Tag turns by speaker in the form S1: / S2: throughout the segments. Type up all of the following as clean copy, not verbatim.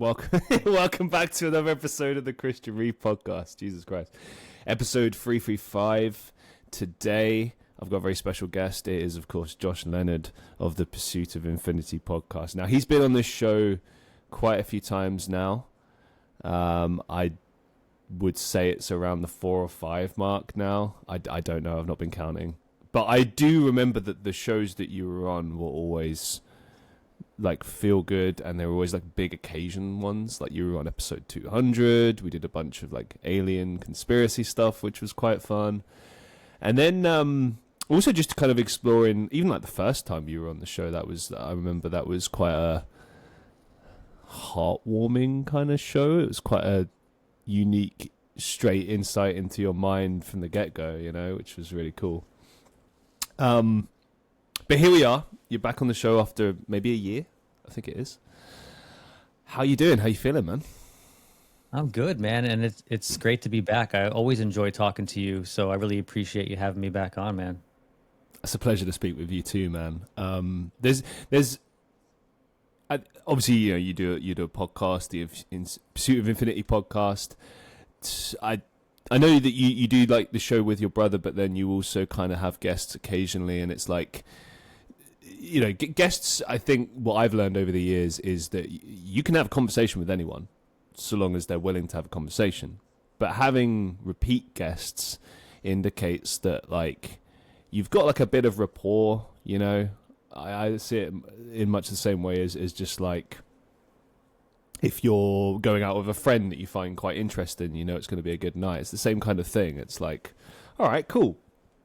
S1: Welcome, welcome back to another episode of the Christian Reeve podcast. Jesus Christ, episode 335. Today, I've got a very special guest. It is, of course, Josh Leonard of the Pursuit of Infinity podcast. Now, he's been on this show quite a few times now. I would say it's around the 4 or 5 mark now. I don't know. I've not been counting, but I do remember that the shows that you were on were always like feel good, and they were always like big occasion ones. Like you were on episode 200. We did a bunch of like alien conspiracy stuff, which was quite fun. And then also just kind of exploring, even like the first time you were on the show, I remember that was quite a heartwarming kind of show. It was quite a unique, straight insight into your mind from the get-go, you know, which was really cool. But here we are. You're back on the show after maybe a year, I think it is. How you doing? How you feeling, man?
S2: I'm good, man, and it's great to be back. I always enjoy talking to you, so I really appreciate you having me back on, man.
S1: It's a pleasure to speak with you too, man. Obviously, you know, you do a podcast, the Pursuit of Infinity podcast. I know that you do like the show with your brother, but then you also kind of have guests occasionally, and it's like, you know, guests, I think what I've learned over the years is that you can have a conversation with anyone so long as they're willing to have a conversation. But having repeat guests indicates that, like, you've got like a bit of rapport, you know. I see it in much the same way as just like if you're going out with a friend that you find quite interesting, you know it's going to be a good night. It's the same kind of thing. It's like, all right, cool.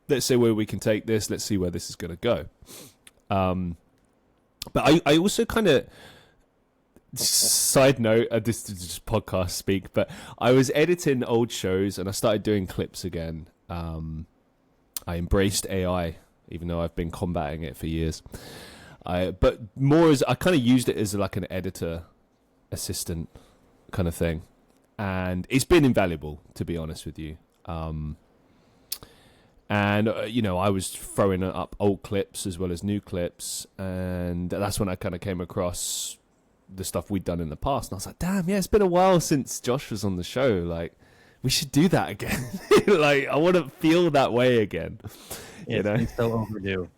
S1: Let's see where we can take this. Let's see where this is going to go. But I also kind of, side note, this is just podcast speak, but I was editing old shows and I started doing clips again. I embraced AI, even though I've been combating it for years. But more as I kind of used it as like an editor assistant kind of thing. And it's been invaluable, to be honest with you. And, you know, I was throwing up old clips as well as new clips. And that's when I kind of came across the stuff we'd done in the past. And I was like, damn, yeah, it's been a while since Josh was on the show. Like, we should do that again. Like, I want to feel that way again. You know?
S2: It's so overdue.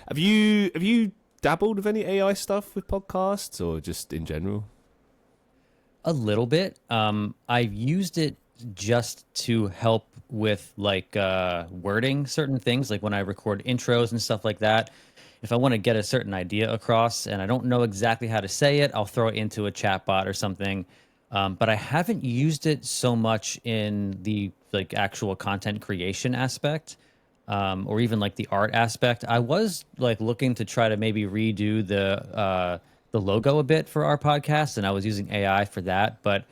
S1: Have you dabbled with any AI stuff with podcasts or just in general?
S2: A little bit. I've used it just to help with like wording certain things, like when I record intros and stuff like that. If I want to get a certain idea across and I don't know exactly how to say it, I'll throw it into a chatbot or something. But I haven't used it so much in the like actual content creation aspect, or even like the art aspect. I was like looking to try to maybe redo the logo a bit for our podcast, and I was using AI for that, but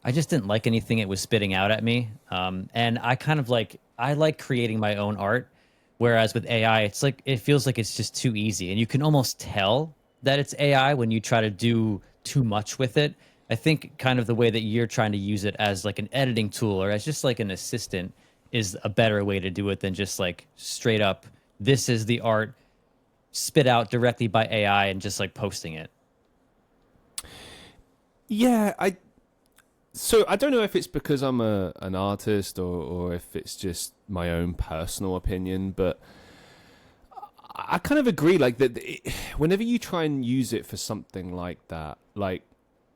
S2: I just didn't like anything it was spitting out at me. And I kind of I like creating my own art, whereas with AI, it's like, it feels like it's just too easy. And you can almost tell that it's AI when you try to do too much with it. I think kind of the way that you're trying to use it as like an editing tool or as just like an assistant is a better way to do it than just like straight up, this is the art spit out directly by AI and just like posting it.
S1: Yeah, So I don't know if it's because I'm an artist or if it's just my own personal opinion, but I kind of agree. Like that, whenever you try and use it for something like that, like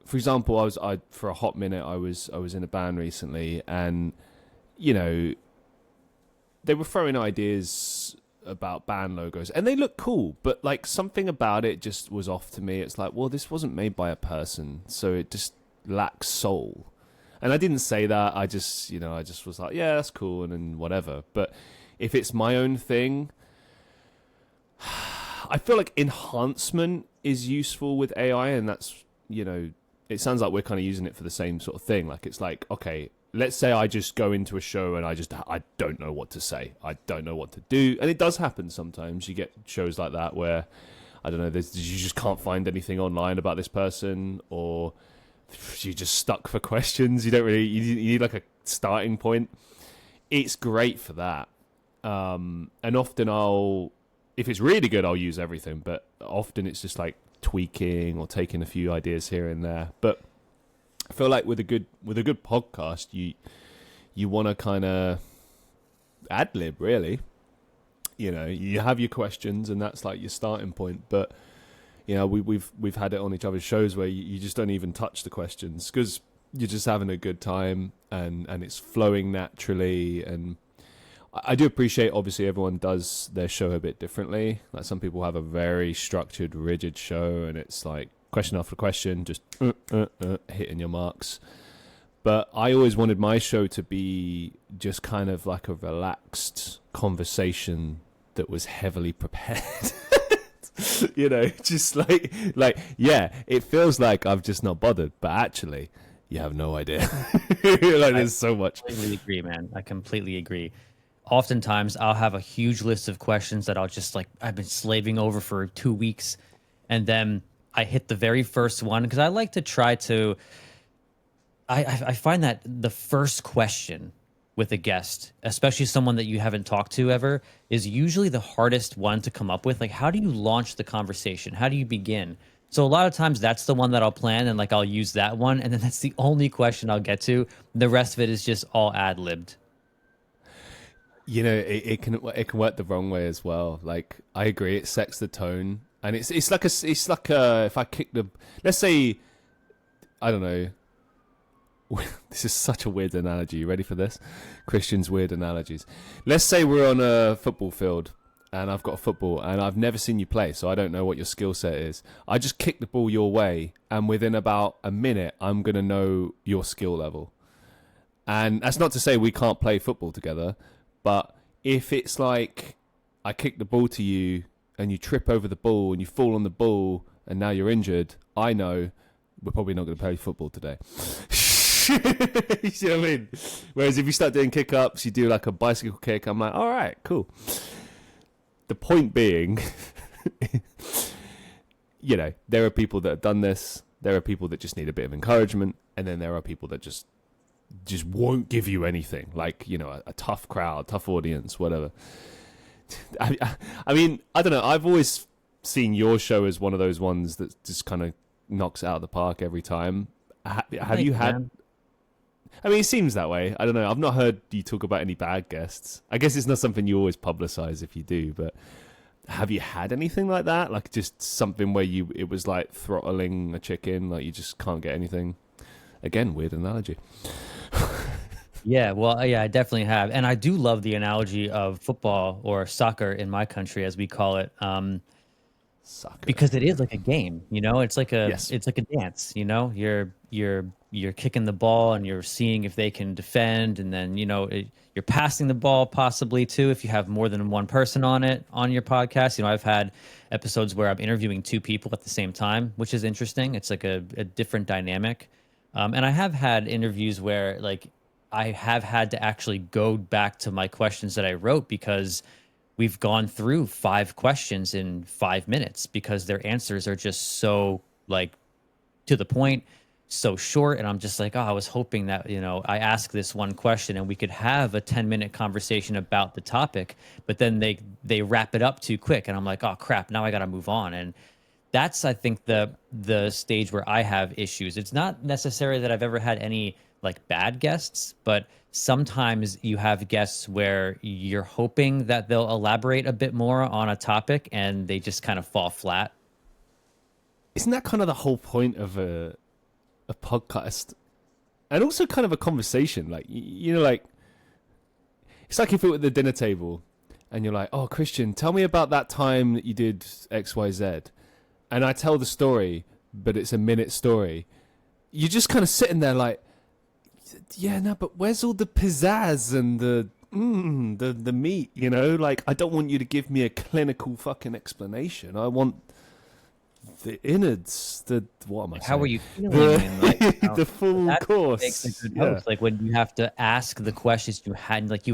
S1: for example, I for a hot minute I was in a band recently, and you know they were throwing ideas about band logos, and they look cool, but like something about it just was off to me. It's like, well, this wasn't made by a person, so it just lacks soul. And I didn't say that. I just was like, yeah, that's cool, and then whatever. But if it's my own thing, I feel like enhancement is useful with AI, and that's, you know, it sounds like we're kind of using it for the same sort of thing. Like, it's like, okay, let's say I just go into a show and I don't know what to say. I don't know what to do. And it does happen sometimes. You get shows like that where, I don't know, you just can't find anything online about this person, or you're just stuck for questions. You don't really, you need like a starting point. It's great for that. And often if it's really good, I'll use everything, but often it's just like tweaking or taking a few ideas here and there. But I feel like with a good podcast, you want to kind of ad lib, really. You know, you have your questions, and that's like your starting point. But you know, we've had it on each other's shows where you just don't even touch the questions because you're just having a good time, and it's flowing naturally. And I do appreciate, obviously, everyone does their show a bit differently. Like some people have a very structured, rigid show, and it's like question after question, just hitting your marks. But I always wanted my show to be just kind of like a relaxed conversation that was heavily prepared. You know, just like, yeah, it feels like I've just not bothered, but actually, you have no idea. Like, there's so much.
S2: I completely agree, man. I completely agree. Oftentimes, I'll have a huge list of questions that I'll just like, I've been slaving over for 2 weeks. And then I hit the very first one because I like to try to, I find that the first question with a guest, especially someone that you haven't talked to ever, is usually the hardest one to come up with. Like, how do you launch the conversation? How do you begin? So a lot of times that's the one that I'll plan and like I'll use that one, and then that's the only question I'll get to. The rest of it is just all ad-libbed.
S1: You know, it can work the wrong way as well. Like, I agree, it sets the tone, and it's like if I kick the, let's say, I don't know. This is such a weird analogy. You ready for this? Christian's weird analogies. Let's say we're on a football field and I've got a football and I've never seen you play, so I don't know what your skill set is. I just kick the ball your way, and within about a minute, I'm going to know your skill level. And that's not to say we can't play football together, but if it's like I kick the ball to you and you trip over the ball and you fall on the ball and now you're injured, I know we're probably not going to play football today. You see what I mean? Whereas if you start doing kick-ups, you do like a bicycle kick, I'm like, all right, cool. The point being, you know, there are people that have done this. There are people that just need a bit of encouragement. And then there are people that just won't give you anything. Like, you know, a tough crowd, tough audience, whatever. I mean, I don't know. I've always seen your show as one of those ones that just kind of knocks it out of the park every time. Have you had... Man. I mean, it seems that way. I don't know. I've not heard you talk about any bad guests. I guess it's not something you always publicize if you do, but have you had anything like that? Like just something where it was like throttling a chicken, like you just can't get anything? Again, weird analogy.
S2: Yeah, well, yeah, I definitely have. And I do love the analogy of football or soccer in my country, as we call it. Soccer. Because it is like a game, you know, it's like it's like a dance, you know, you're kicking the ball and you're seeing if they can defend. And then, you know, you're passing the ball possibly too, if you have more than one person on your podcast. You know, I've had episodes where I'm interviewing 2 people at the same time, which is interesting. It's like a different dynamic. And I have had interviews where like I have had to actually go back to my questions that I wrote because we've gone through 5 questions in 5 minutes because their answers are just so like to the point, so short. And I'm just like, oh, I was hoping that, you know, I ask this one question and we could have a 10-minute conversation about the topic, but then they wrap it up too quick. And I'm like, oh crap, now I got to move on. And that's, I think, the stage where I have issues. It's not necessarily that I've ever had any like bad guests, but sometimes you have guests where you're hoping that they'll elaborate a bit more on a topic and they just kind of fall flat.
S1: Isn't that kind of the whole point of a podcast? And also kind of a conversation, like, you know, like it's like if it were at the dinner table and you're like, oh, Christian, tell me about that time that you did XYZ. And I tell the story, but it's a minute story. You're just kind of sitting there like, yeah, no, but where's all the pizzazz and the meat, you know? Like, I don't want you to give me a clinical fucking explanation. I want the innards, what am I saying?
S2: How are you feeling?
S1: The full course.
S2: Makes a good host. Like when you have to ask the questions you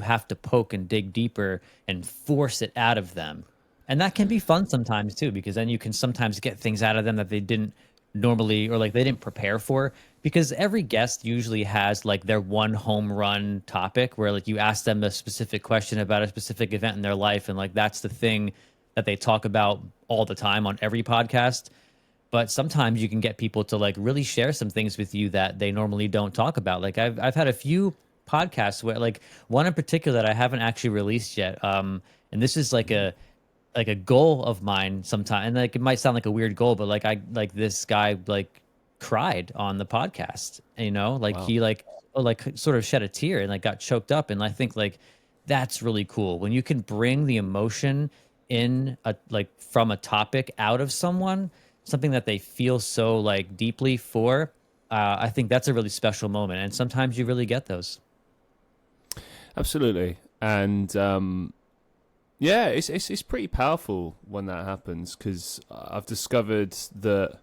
S2: have to poke and dig deeper and force it out of them. And that can be fun sometimes too, because then you can sometimes get things out of them that they didn't normally, or like they didn't prepare for, because every guest usually has like their one home run topic where like you ask them a specific question about a specific event in their life. And like, that's the thing that they talk about all the time on every podcast. but sometimes you can get people to like really share some things with you that they normally don't talk about. Like I've had a few podcasts where, like, one in particular that I haven't actually released yet. And this is like a goal of mine sometime, and like it might sound like a weird goal, but like I like this guy like cried on the podcast, you know, like
S1: Wow.
S2: he like sort of shed a tear and like got choked up. And I think like that's really cool when you can bring the emotion in a like from a topic out of someone, something that they feel so like deeply for. I think that's a really special moment, and sometimes you really get those.
S1: Absolutely. And yeah, it's pretty powerful when that happens, because I've discovered that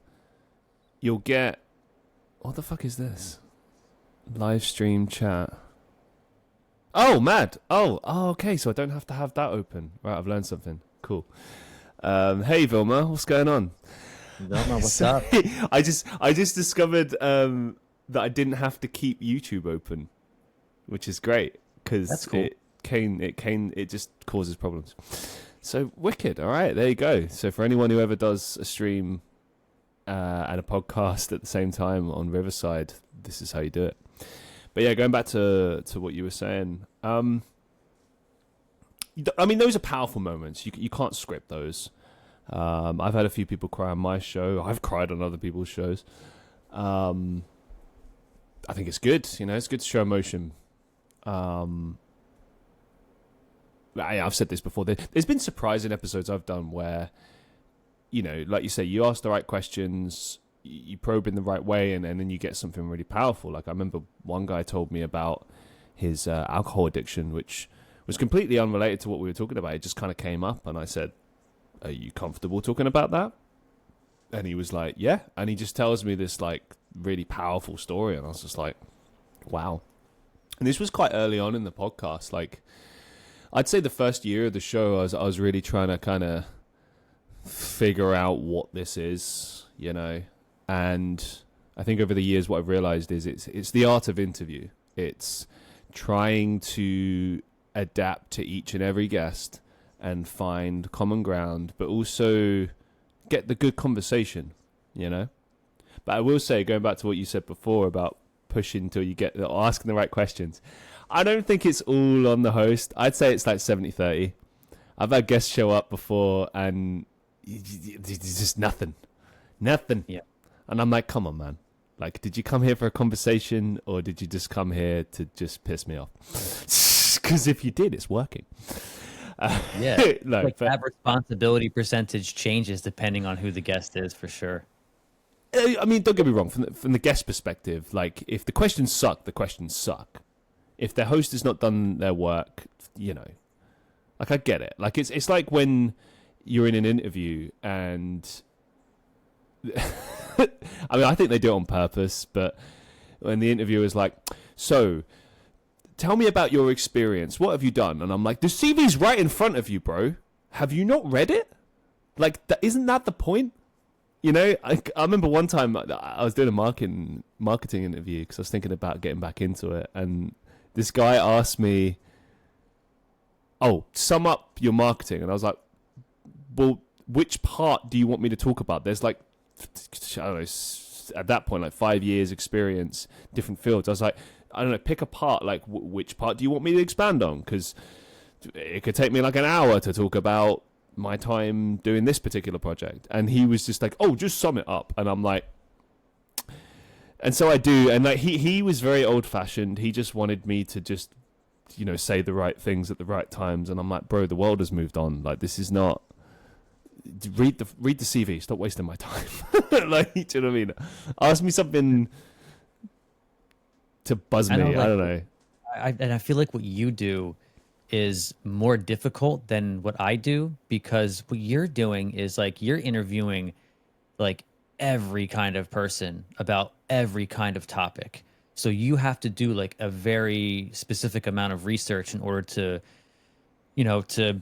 S1: you'll get, what the fuck is this? Live stream chat. Oh, mad. Oh, okay. So I don't have to have that open. Right, I've learned something. Cool. Hey, Vilma, what's going on?
S2: Vilma, what's
S1: So,
S2: up?
S1: I just discovered that I didn't have to keep YouTube open, which is great, because
S2: That's cool.
S1: it just causes problems. So wicked. All right, there you go. So for anyone who ever does a stream and a podcast at the same time on Riverside, this is how you do it. But yeah, going back to what you were saying, I mean, those are powerful moments. You can't script those. I've had a few people cry on my show. I've cried on other people's shows. I think it's good. You know, it's good to show emotion. I've said this before. There's been surprising episodes I've done where, you know, like you say, you ask the right questions, you probe in the right way, and then you get something really powerful. Like I remember one guy told me about his alcohol addiction, which was completely unrelated to what we were talking about. It just kind of came up, and I said, "Are you comfortable talking about that?" And he was like, "Yeah." And he just tells me this like really powerful story, and I was just like, "Wow." And this was quite early on in the podcast. Like, I'd say the first year of the show, I was really trying to kind of figure out what this is, you know. And I think over the years, what I've realized is it's the art of interview. It's trying to adapt to each and every guest and find common ground, but also get the good conversation, you know. But I will say, going back to what you said before about pushing till you get or asking the right questions, I don't think it's all on the host. I'd say it's like 70-30. I've had guests show up before and it's just nothing.
S2: Yeah.
S1: And I'm like, come on, man. Like, did you come here for a conversation, or did you just come here to just piss me off? Because if you did, it's working.
S2: Yeah.
S1: No,
S2: Like
S1: but,
S2: that responsibility percentage changes depending on who the guest is, for sure.
S1: I mean, don't get me wrong. From the guest perspective, like, if the questions suck, the questions suck. If the host has not done their work, you know, like, I get it. Like, it's like when you're in an interview and I mean, I think they do it on purpose, but when the interviewer is like, so tell me about your experience. What have you done? And I'm like, the CV's right in front of you, bro. Have you not read it? Like, isn't that the point? You know, I remember one time I was doing a marketing interview because I was thinking about getting back into it. And this guy asked me, oh, sum up your marketing. And I was like, well, which part do you want me to talk about? There's like, I don't know, at that point, like 5 years experience, different fields. I was like, I don't know, pick a part. Like, which part do you want me to expand on? Because it could take me like an hour to talk about my time doing this particular project. And he was just like, oh, just sum it up. And I'm like, and so I do. And like, he was very old fashioned. He just wanted me to just, you know, say the right things at the right times. And I'm like, bro, the world has moved on. Like, this is not, read the CV. Stop wasting my time. Like, do you know what I mean? Ask me something to buzz me. I don't know.
S2: And I feel like what you do is more difficult than what I do, because what you're doing is like you're interviewing like every kind of person about every kind of topic. So you have to do like a very specific amount of research in order to, you know, to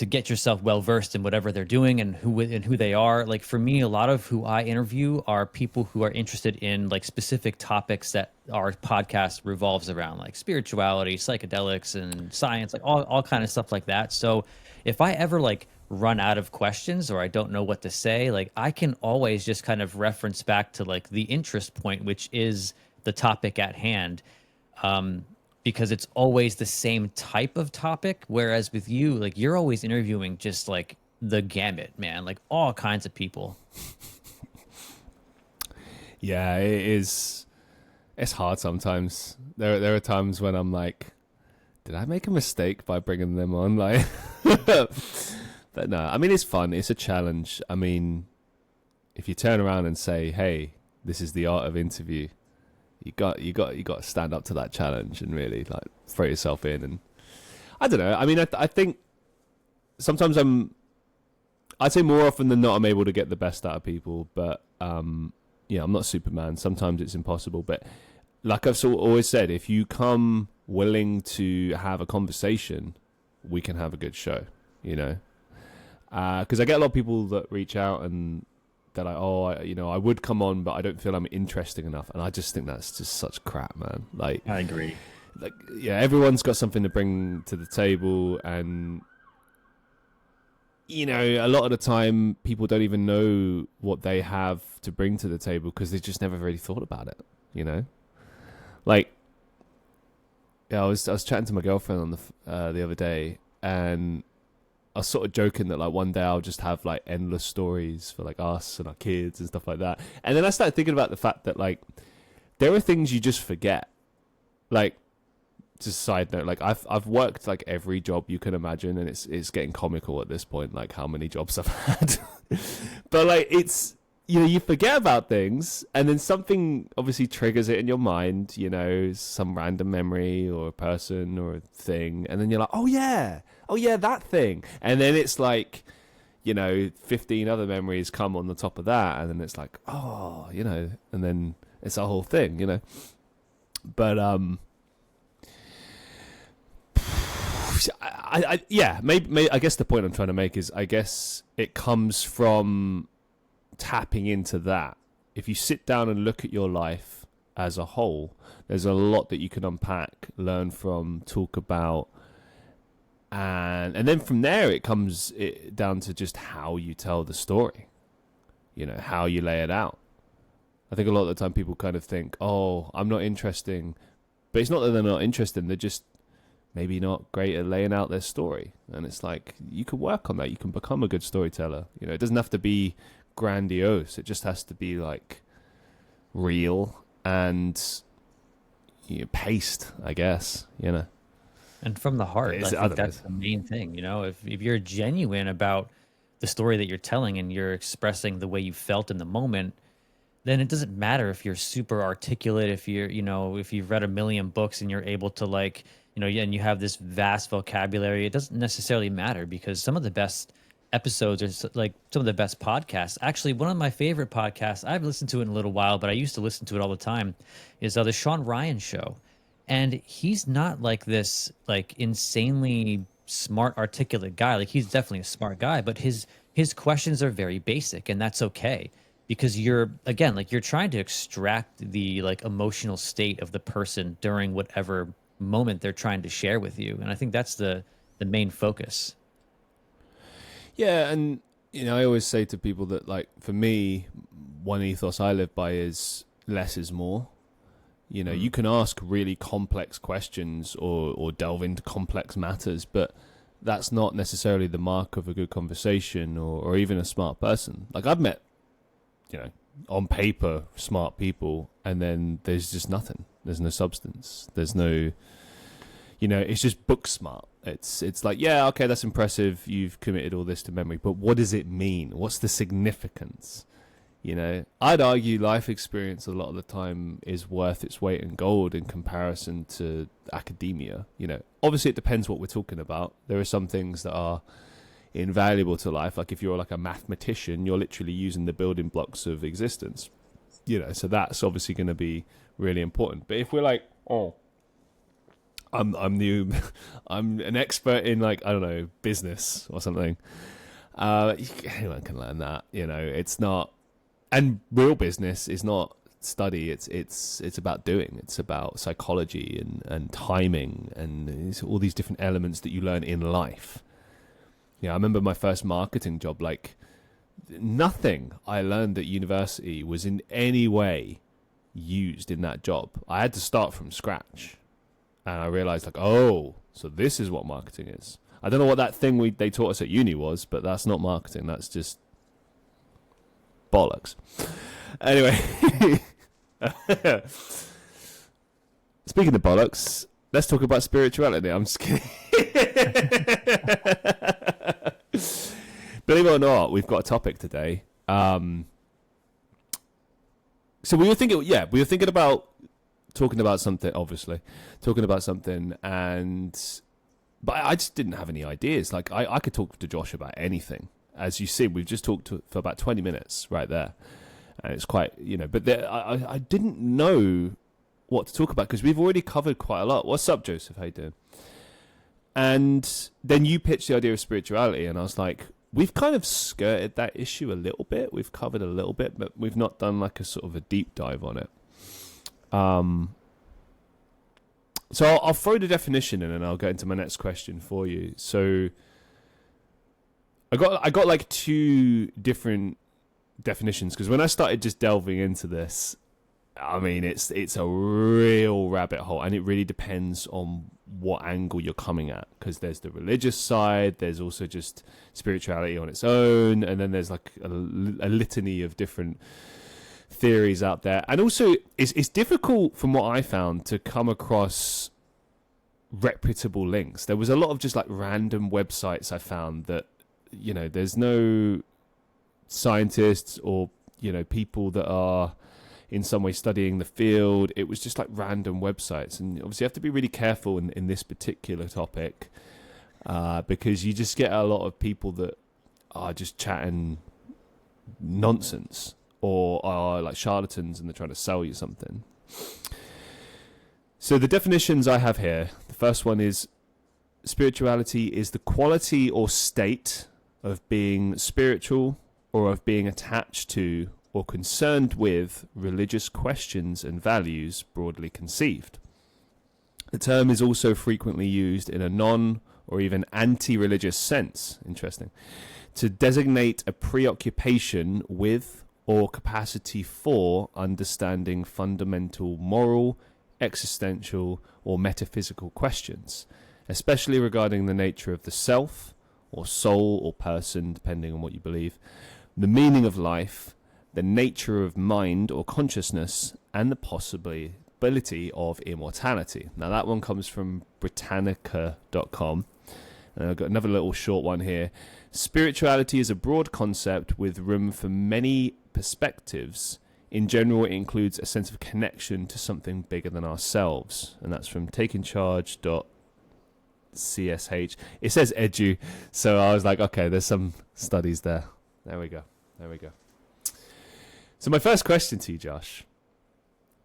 S2: get yourself well versed in whatever they're doing and who they are. Like for me, a lot of who I interview are people who are interested in like specific topics that our podcast revolves around, like spirituality, psychedelics, and science, like all kind of stuff like that. So if I ever like run out of questions or I don't know what to say, like I can always just kind of reference back to like the interest point, which is the topic at hand. Because it's always the same type of topic. Whereas with you, like you're always interviewing just like the gamut, man, like all kinds of people.
S1: Yeah, it is. It's hard sometimes. There are times when I'm like, did I make a mistake by bringing them on? Like, but no, I mean, it's fun. It's a challenge. I mean, if you turn around and say, hey, this is the art of interview, you got to stand up to that challenge and really like throw yourself in. And I don't know. I mean, I think sometimes I'd say more often than not, I'm able to get the best out of people, but yeah, I'm not Superman. Sometimes it's impossible, but like I've always said, if you come willing to have a conversation, we can have a good show, you know? Because I get a lot of people that reach out and they're like, oh, I would come on, but I don't feel I'm interesting enough. And I just think that's just such crap, man. Like,
S2: I agree.
S1: Like, yeah, everyone's got something to bring to the table, and you know, a lot of the time people don't even know what they have to bring to the table because they just never really thought about it, you know? Like, yeah, I was chatting to my girlfriend on the other day, and I was sort of joking that like one day I'll just have like endless stories for like us and our kids and stuff like that. And then I started thinking about the fact that like there are things you just forget. Like, just a side note, like I've worked like every job you can imagine, and it's getting comical at this point, like how many jobs I've had. But like it's, you know, you forget about things, and then something obviously triggers it in your mind, you know, some random memory or a person or a thing, and then you're like, oh yeah, that thing, and then it's like, you know, 15 other memories come on the top of that, and then it's like, oh, you know, and then it's a whole thing, you know. But yeah, maybe I guess the point I'm trying to make is, I guess it comes from tapping into that. If you sit down and look at your life as a whole, there's a lot that you can unpack, learn from, talk about, and then from there it comes down to just how you tell the story, you know, how you lay it out. I think a lot of the time people kind of think, oh, I'm not interesting, but it's not that they're not interested, they're just maybe not great at laying out their story. And it's like, you can work on that. You can become a good storyteller. You know, it doesn't have to be grandiose. It just has to be like real and, you know, paced, I guess, you know.
S2: And from the heart. I think that's the main thing, you know, if you're genuine about the story that you're telling and you're expressing the way you felt in the moment, then it doesn't matter if you're super articulate, if you're, you know, if you've read a million books and you're able to like, you know, and you have this vast vocabulary. It doesn't necessarily matter, because some of the best episodes are like some of the best podcasts. Actually, one of my favorite podcasts, I haven't listened to it in a little while, but I used to listen to it all the time, is the Sean Ryan Show. And he's not like this like insanely smart, articulate guy. Like, he's definitely a smart guy, but his questions are very basic, and that's okay. Because you're, again, like you're trying to extract the like emotional state of the person during whatever moment they're trying to share with you. And I think that's the main focus.
S1: Yeah, and you know, I always say to people that, like, for me, one ethos I live by is less is more. You know, you can ask really complex questions or delve into complex matters, but that's not necessarily the mark of a good conversation or even a smart person. Like, I've met, you know, on paper, smart people, and then there's just nothing. There's no substance. There's no, you know, it's just book smart. It's like, yeah, okay, that's impressive. You've committed all this to memory, but what does it mean? What's the significance? You know, I'd argue life experience a lot of the time is worth its weight in gold in comparison to academia. You know, obviously it depends what we're talking about. There are some things that are invaluable to life. Like, if you're like a mathematician, you're literally using the building blocks of existence. You know, so that's obviously going to be really important. But if we're like, oh, I'm an expert in, like, I don't know, business or something, anyone can learn that. You know, it's not. And real business is not study. It's about doing. It's about psychology and timing and all these different elements that you learn in life. Yeah, I remember my first marketing job, like nothing I learned at university was in any way used in that job. I had to start from scratch. And I realized, like, oh, so this is what marketing is. I don't know what that thing they taught us at uni was, but that's not marketing. That's just bollocks. Anyway, speaking of bollocks, let's talk about spirituality. I'm just kidding. Believe it or not, we've got a topic today. So we were thinking about talking about something, obviously, but I just didn't have any ideas. Like, I could talk to Josh about anything. As you see, we've just talked for about 20 minutes right there. And it's quite, but I didn't know what to talk about because we've already covered quite a lot. What's up, Joseph? How you doing? And then you pitched the idea of spirituality, and I was like, we've kind of skirted that issue a little bit. We've covered a little bit, but we've not done like a sort of a deep dive on it. So I'll throw the definition in, and I'll get into my next question for you. So I got like two different definitions because when I started just delving into this, I mean it's a real rabbit hole, and it really depends on what angle you're coming at, because there's the religious side, there's also just spirituality on its own, and then there's like a litany of different theories out there. And also it's difficult, from what I found, to come across reputable links. There was a lot of just like random websites I found that, there's no scientists or, people that are in some way studying the field. It was just like random websites. And obviously you have to be really careful in this particular topic, because you just get a lot of people that are just chatting nonsense or are like charlatans and they're trying to sell you something. So the definitions I have here, the first one is: spirituality is the quality or state of being spiritual or of being attached to or concerned with religious questions and values, broadly conceived. The term is also frequently used in a non or even anti-religious sense, interesting, to designate a preoccupation with or capacity for understanding fundamental moral, existential, or metaphysical questions, especially regarding the nature of the self, or soul, or person, depending on what you believe, the meaning of life, the nature of mind or consciousness, and the possibility of immortality. Now that one comes from Britannica.com. And I've got another little short one here. Spirituality is a broad concept with room for many perspectives. In general, it includes a sense of connection to something bigger than ourselves. And that's from takingcharge.csh. It says edu, so I was like, okay, there's some studies there. There we go. So my first question to you, Josh: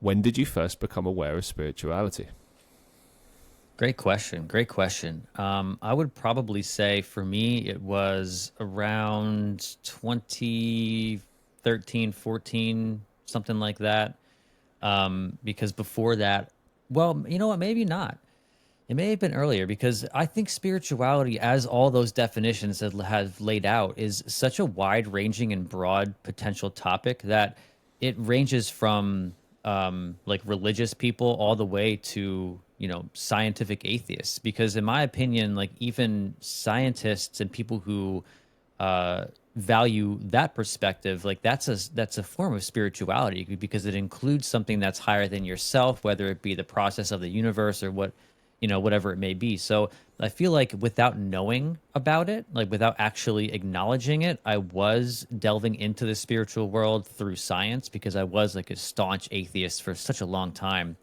S1: when did you first become aware of spirituality?
S2: Great question. I would probably say for me, it was around 2013, 14, something like that. Because before that, well, you know what? Maybe not. It may have been earlier, because I think spirituality, as all those definitions have laid out, is such a wide-ranging and broad potential topic that it ranges from like religious people all the way to, scientific atheists. Because in my opinion, like even scientists and people who value that perspective, like that's a form of spirituality, because it includes something that's higher than yourself, whether it be the process of the universe or whatever it may be. So I feel like without knowing about it, like without actually acknowledging it, I was delving into the spiritual world through science, because I was like a staunch atheist for such a long time.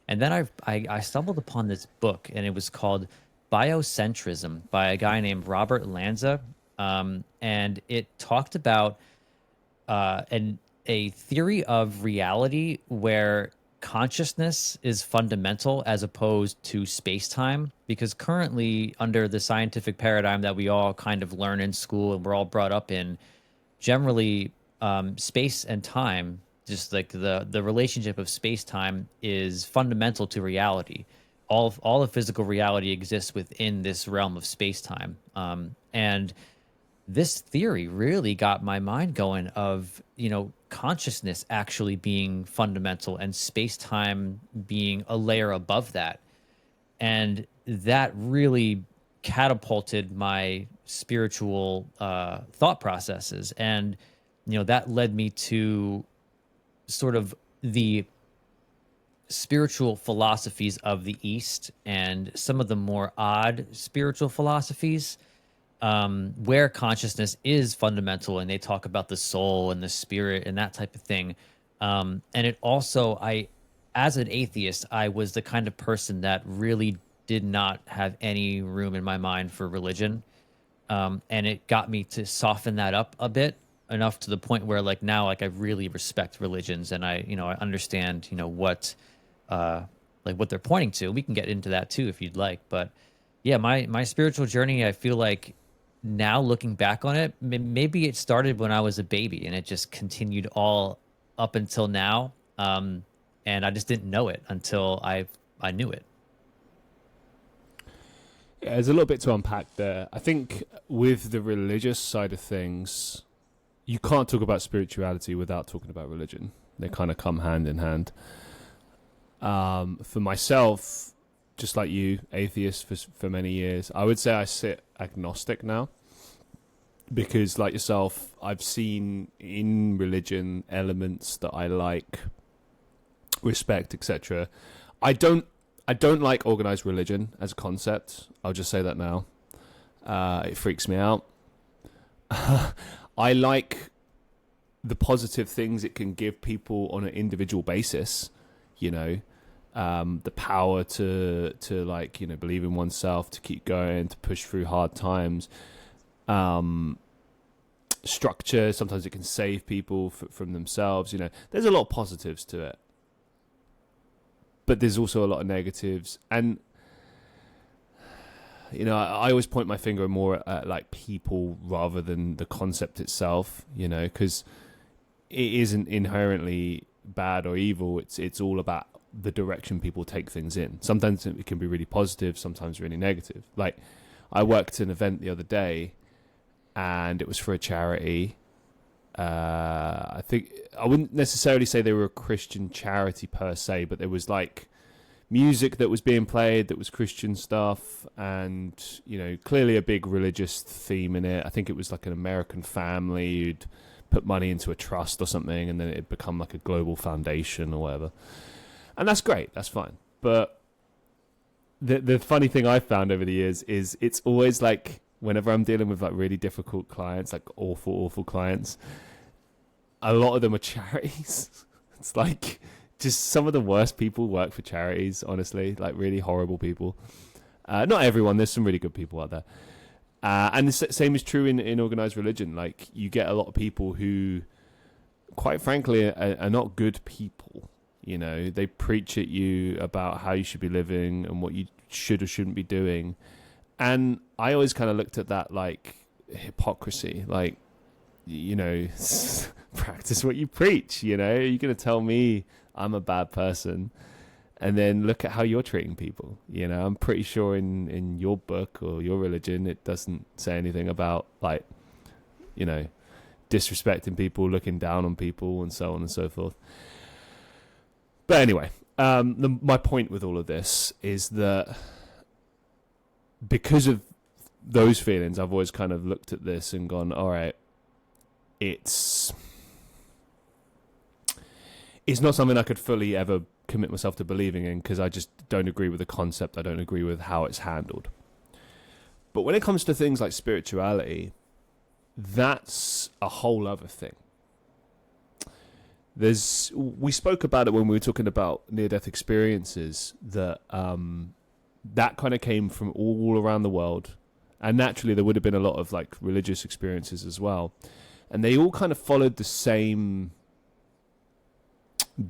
S2: And then I stumbled upon this book, and it was called Biocentrism by a guy named Robert Lanza. And it talked about a theory of reality where consciousness is fundamental as opposed to space-time, because currently, under the scientific paradigm that we all kind of learn in school and we're all brought up in, generally space and time, just like the relationship of space-time, is fundamental to reality. all of physical reality exists within this realm of space time. And this theory really got my mind going of, consciousness actually being fundamental and space time being a layer above that. And that really catapulted my spiritual thought processes. And, that led me to sort of the spiritual philosophies of the East and some of the more odd spiritual philosophies, where consciousness is fundamental, and they talk about the soul and the spirit and that type of thing. And it also, as an atheist, I was the kind of person that really did not have any room in my mind for religion. And it got me to soften that up a bit, enough to the point where like now, like I really respect religions, and I understand, like what they're pointing to. We can get into that too if you'd like. But yeah, my spiritual journey, I feel like now looking back on it, maybe it started when I was a baby and it just continued all up until now. And I just didn't know it until I knew it.
S1: Yeah, there's a little bit to unpack there. I think with the religious side of things, you can't talk about spirituality without talking about religion. They kind of come hand in hand. For myself, just like you, atheist for many years, I would say I sit agnostic now, because like yourself, I've seen in religion elements that I like, respect, etc. I don't like organized religion as a concept. I'll just say that now. It freaks me out. I like the positive things it can give people on an individual basis, the power to like, believe in oneself, to keep going, to push through hard times. Structure, sometimes it can save people from themselves. There's a lot of positives to it, but there's also a lot of negatives. And I always point my finger more at like people rather than the concept itself, because it isn't inherently bad or evil. It's all about the direction people take things in. Sometimes it can be really positive, sometimes really negative. Like I worked an event the other day, and it was for a charity. I think I wouldn't necessarily say they were a Christian charity per se, but there was like music that was being played that was Christian stuff, and clearly a big religious theme in it. I think it was like an American family who'd put money into a trust or something, and then it'd become like a global foundation or whatever. And that's great, that's fine. But the funny thing I've found over the years is it's always like whenever I'm dealing with like really difficult clients, like awful clients, a lot of them are charities. It's like just some of the worst people work for charities, honestly, like really horrible people. Not everyone, there's some really good people out there. And the same is true in organized religion. Like you get a lot of people who, quite frankly, are not good people. They preach at you about how you should be living and what you should or shouldn't be doing. And I always kind of looked at that like hypocrisy, like, practice what you preach. You're going to tell me I'm a bad person, and then look at how you're treating people. I'm pretty sure in your book or your religion, it doesn't say anything about like, disrespecting people, looking down on people, and so on and so forth. But anyway, my point with all of this is that because of those feelings, I've always kind of looked at this and gone, all right, it's not something I could fully ever commit myself to believing in, because I just don't agree with the concept. I don't agree with how it's handled. But when it comes to things like spirituality, that's a whole other thing. We spoke about it when we were talking about near-death experiences, that that kind of came from all around the world, and naturally there would have been a lot of like religious experiences as well, and they all kind of followed the same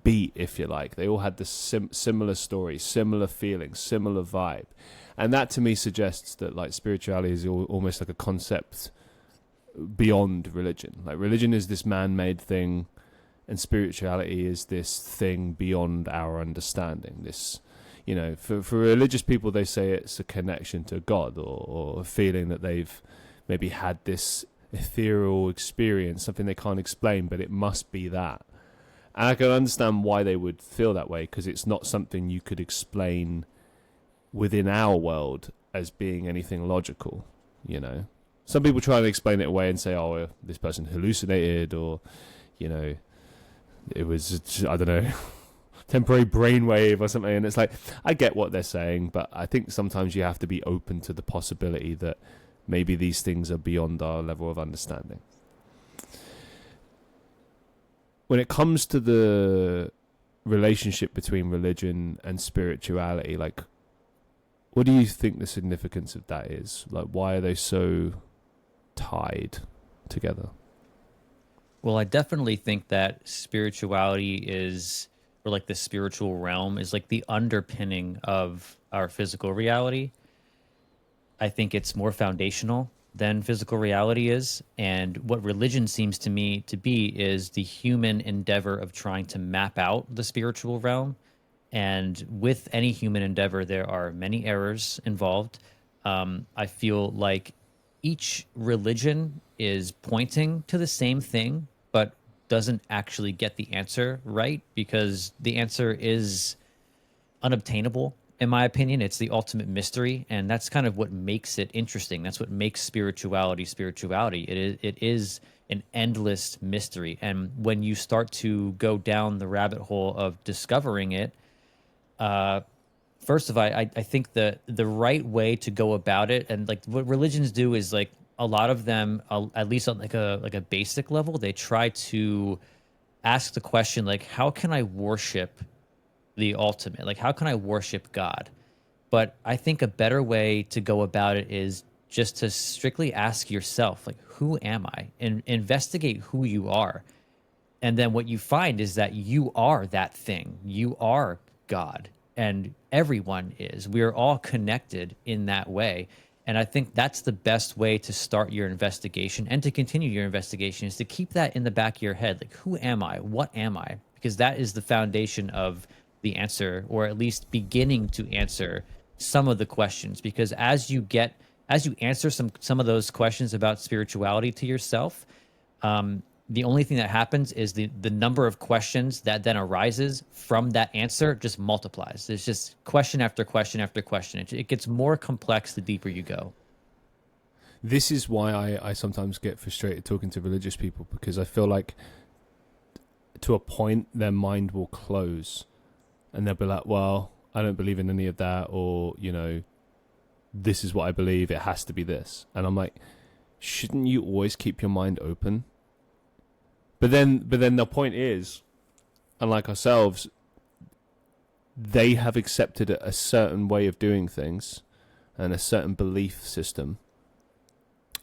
S1: beat, if you like. They all had the similar story, similar feelings, similar vibe, and that to me suggests that like spirituality is almost like a concept beyond religion. Like religion is this man-made thing, and spirituality is this thing beyond our understanding. This, you know, for religious people, they say it's a connection to God, or a feeling that they've maybe had this ethereal experience, something they can't explain, but it must be that. And I can understand why they would feel that way, because it's not something you could explain within our world as being anything logical, you know. Some people try and explain it away and say, oh, this person hallucinated, or, you know, it was, I don't know, temporary brainwave or something. And it's like, I get what they're saying, but I think sometimes you have to be open to the possibility that maybe these things are beyond our level of understanding. When it comes to the relationship between religion and spirituality, like, what do you think the significance of that is? Like, why are they so tied together?
S2: Well, I definitely think that spirituality is, or like the spiritual realm is like the underpinning of our physical reality. I think it's more foundational than physical reality is. And what religion seems to me to be is the human endeavor of trying to map out the spiritual realm. And with any human endeavor, there are many errors involved. I feel like each religion is pointing to the same thing, but doesn't actually get the answer right, because the answer is unobtainable. In my opinion, it's the ultimate mystery, and that's kind of what makes it interesting. That's what makes spirituality. It is an endless mystery, and when you start to go down the rabbit hole of discovering it, first of all, I think the right way to go about it, and like what religions do is like a lot of them, at least on like a basic level, they try to ask the question like, how can I worship the ultimate? Like, how can I worship God? But I think a better way to go about it is just to strictly ask yourself, like, who am I? And investigate who you are. And then what you find is that you are that thing. You are God, and everyone is. We are all connected in that way. And I think that's the best way to start your investigation and to continue your investigation, is to keep that in the back of your head. Like, who am I? What am I? Because that is the foundation of the answer, or at least beginning to answer some of the questions. Because as you answer some of those questions about spirituality to yourself, the only thing that happens is the number of questions that then arises from that answer just multiplies. There's just question after question after question. It gets more complex the deeper you go.
S1: This is why I sometimes get frustrated talking to religious people, because I feel like to a point their mind will close and they'll be like, well, I don't believe in any of that, or, you know, this is what I believe, it has to be this. And I'm like, shouldn't you always keep your mind open? But then the point is, unlike ourselves, they have accepted a certain way of doing things and a certain belief system.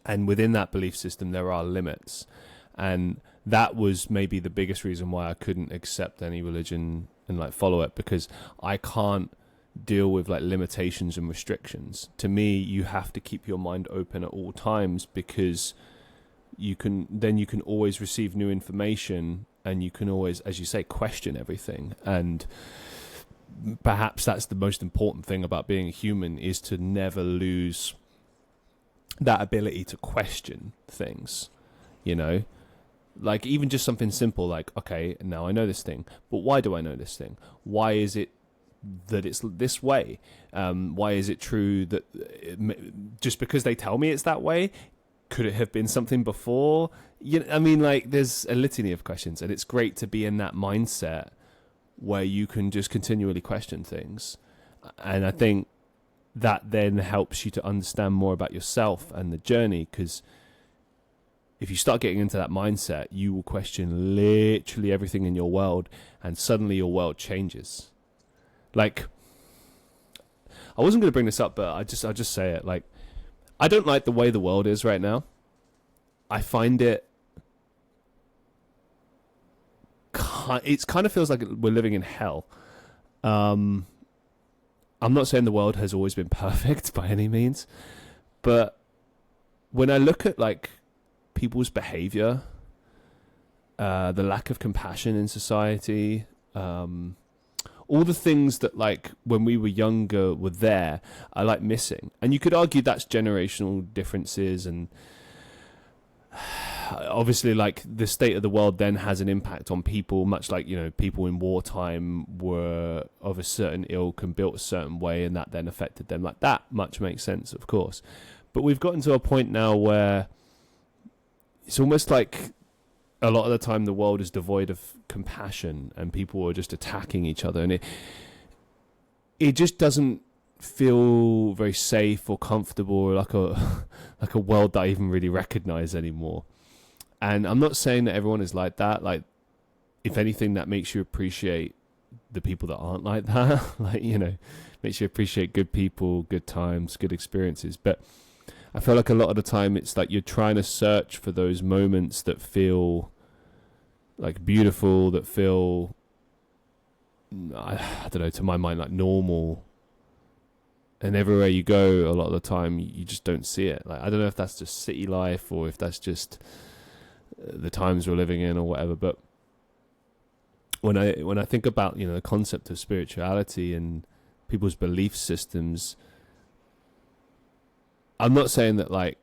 S1: And within that belief system, there are limits. And that was maybe the biggest reason why I couldn't accept any religion and like follow it, because I can't deal with like limitations and restrictions. To me, you have to keep your mind open at all times, because you can always receive new information, and you can always, as you say, question everything. And perhaps that's the most important thing about being a human, is to never lose that ability to question things, you know. Like, even just something simple like, okay, now I know this thing, but why do I know this thing? Why is it that it's this way? Why is it true that just because they tell me it's that way, could it have been something before? You know, I mean, like, there's a litany of questions, and it's great to be in that mindset where you can just continually question things. And I think that then helps you to understand more about yourself and the journey, because if you start getting into that mindset, you will question literally everything in your world, and suddenly your world changes. Like, I wasn't going to bring this up, but I'll just say it. Like, I don't like the way the world is right now. I find it kind of feels like we're living in hell. I'm not saying the world has always been perfect by any means, but when I look at like people's behavior, the lack of compassion in society, all the things that like when we were younger were there, I like missing. And you could argue that's generational differences, and obviously like the state of the world then has an impact on people, much like, you know, people in wartime were of a certain ilk and built a certain way, and that then affected them. Like that much makes sense, of course. But we've gotten to a point now where it's almost like a lot of the time the world is devoid of compassion and people are just attacking each other, and it just doesn't feel very safe or comfortable, or like a world that I even really recognize anymore. And I'm not saying that everyone is like that. Like, if anything, that makes you appreciate the people that aren't like that. Like, you know, makes you appreciate good people, good times, good experiences. But I feel like a lot of the time it's like you're trying to search for those moments that feel like beautiful, that feel, I don't know, to my mind, like normal. And everywhere you go, a lot of the time, you just don't see it. Like, I don't know if that's just city life or if that's just the times we're living in or whatever. But when I think about, you know, the concept of spirituality and people's belief systems, I'm not saying that like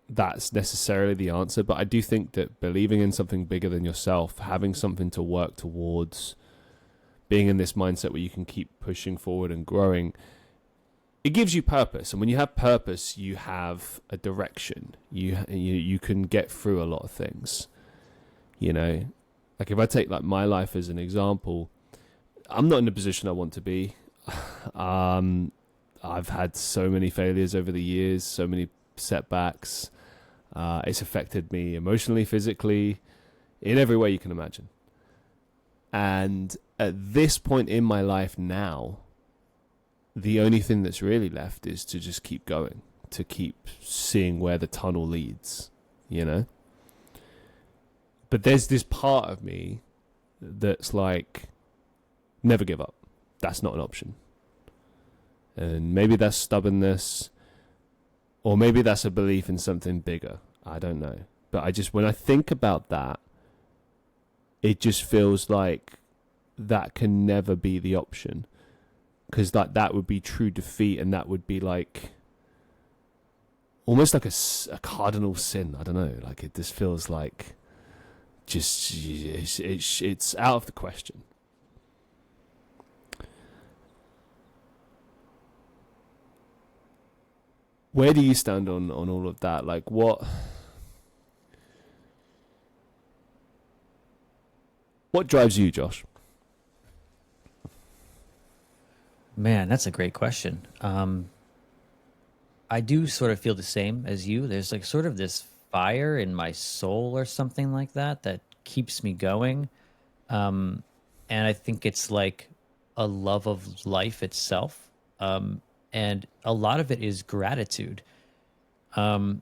S1: that's necessarily the answer, but I do think that believing in something bigger than yourself, having something to work towards, being in this mindset where you can keep pushing forward and growing, it gives you purpose. And when you have purpose, you have a direction. You can get through a lot of things. You know, like if I take like my life as an example, I'm not in the position I want to be. I've had so many failures over the years, so many setbacks. It's affected me emotionally, physically, in every way you can imagine. And at this point in my life now, the only thing that's really left is to just keep going, to keep seeing where the tunnel leads, you know? But there's this part of me that's like, never give up. That's not an option. And maybe that's stubbornness, or maybe that's a belief in something bigger. I don't know. But I just, when I think about that, it just feels like that can never be the option. Because that would be true defeat, and that would be like almost like a cardinal sin. I don't know. Like it just feels like just it's out of the question. Where do you stand on all of that? Like what drives you, Josh?
S2: Man, that's a great question. I do sort of feel the same as you. There's like sort of this fire in my soul or something like that that keeps me going. And I think it's like a love of life itself. And a lot of it is gratitude. When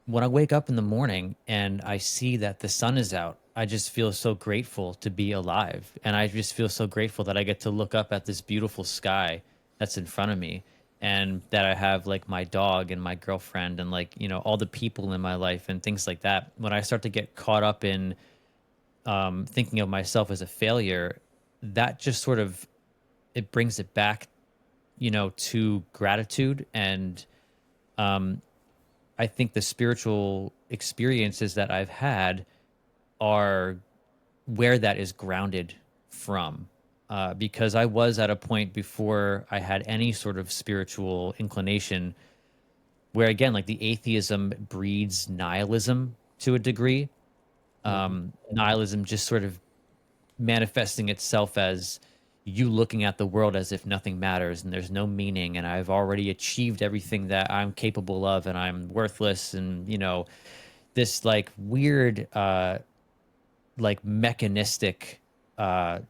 S2: I wake up in the morning and I see that the sun is out, I just feel so grateful to be alive. And I just feel so grateful that I get to look up at this beautiful sky that's in front of me, and that I have like my dog and my girlfriend and like, you know, all the people in my life and things like that. When I start to get caught up in thinking of myself as a failure, that just sort of, it brings it back, you know, to gratitude. And I think the spiritual experiences that I've had are where that is grounded from. Because I was at a point before I had any sort of spiritual inclination where, again, like the atheism breeds nihilism to a degree. Nihilism just sort of manifesting itself as you looking at the world as if nothing matters and there's no meaning, and I've already achieved everything that I'm capable of and I'm worthless, and, you know, this like weird like mechanistic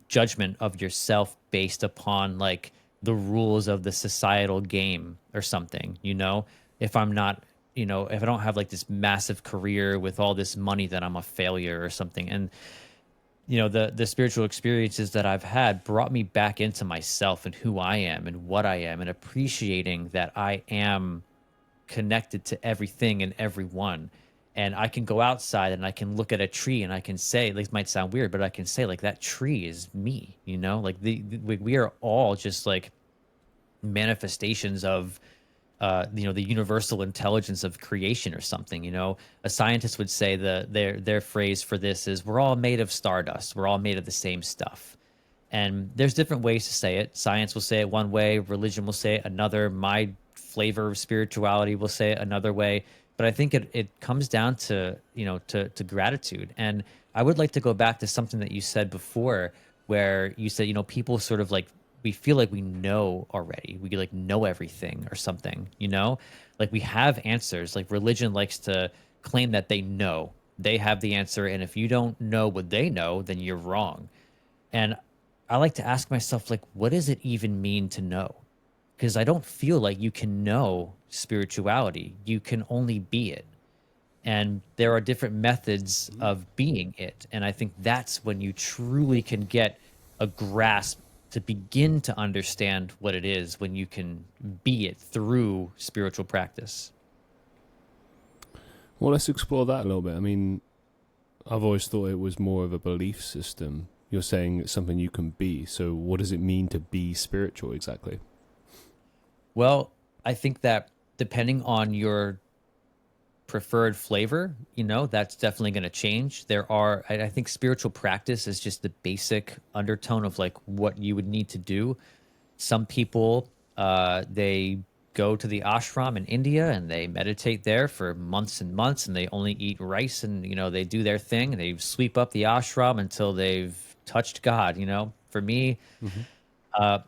S2: judgment of yourself based upon like the rules of the societal game or something, you know? If I'm not, you know, if I don't have like this massive career with all this money, that I'm a failure or something. And, you know, the spiritual experiences that I've had brought me back into myself and who I am and what I am, and appreciating that I am connected to everything and everyone. And I can go outside and I can look at a tree and I can say, like, it might sound weird, but I can say, like, that tree is me, you know, like we are all just like manifestations of, you know, the universal intelligence of creation or something. You know, a scientist would say their phrase for this is, we're all made of stardust. We're all made of the same stuff. And there's different ways to say it. Science will say it one way, religion will say it another, my flavor of spirituality will say it another way. But I think it comes down to, you know, to gratitude. And I would like to go back to something that you said before, where you said, you know, people sort of like, we feel like we know already. We like know everything or something, you know, like we have answers. Like religion likes to claim that they know, they have the answer. And if you don't know what they know, then you're wrong. And I like to ask myself, like, what does it even mean to know? Because I don't feel like you can know spirituality. You can only be it. And there are different methods of being it. And I think that's when you truly can get a grasp to begin to understand what it is, when you can be it through spiritual practice.
S1: Well, let's explore that a little bit. I mean, I've always thought it was more of a belief system. You're saying it's something you can be. So what does it mean to be spiritual exactly?
S2: Well, I think that depending on your preferred flavor, you know, that's definitely going to change. There are, I think spiritual practice is just the basic undertone of like what you would need to do. Some people, they go to the ashram in India and they meditate there for months and months, and they only eat rice, and, you know, they do their thing and they sweep up the ashram until they've touched God. You know, for me, uh,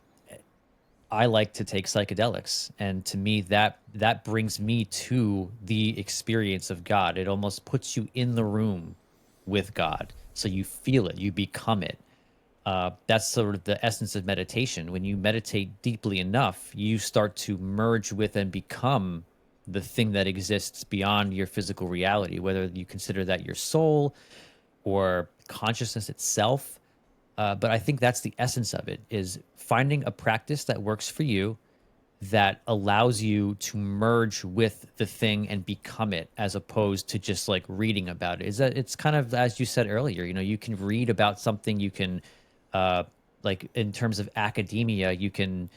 S2: I like to take psychedelics, and to me that brings me to the experience of God. It almost puts you in the room with God, so you feel it, you become it. That's sort of the essence of meditation. When you meditate deeply enough, you start to merge with and become the thing that exists beyond your physical reality, whether you consider that your soul or consciousness itself. But I think that's the essence of it, is finding a practice that works for you, that allows you to merge with the thing and become it, as opposed to just like reading about it. Is that it's kind of, as you said earlier, you know, you can read about something, you can, like in terms of academia, you can,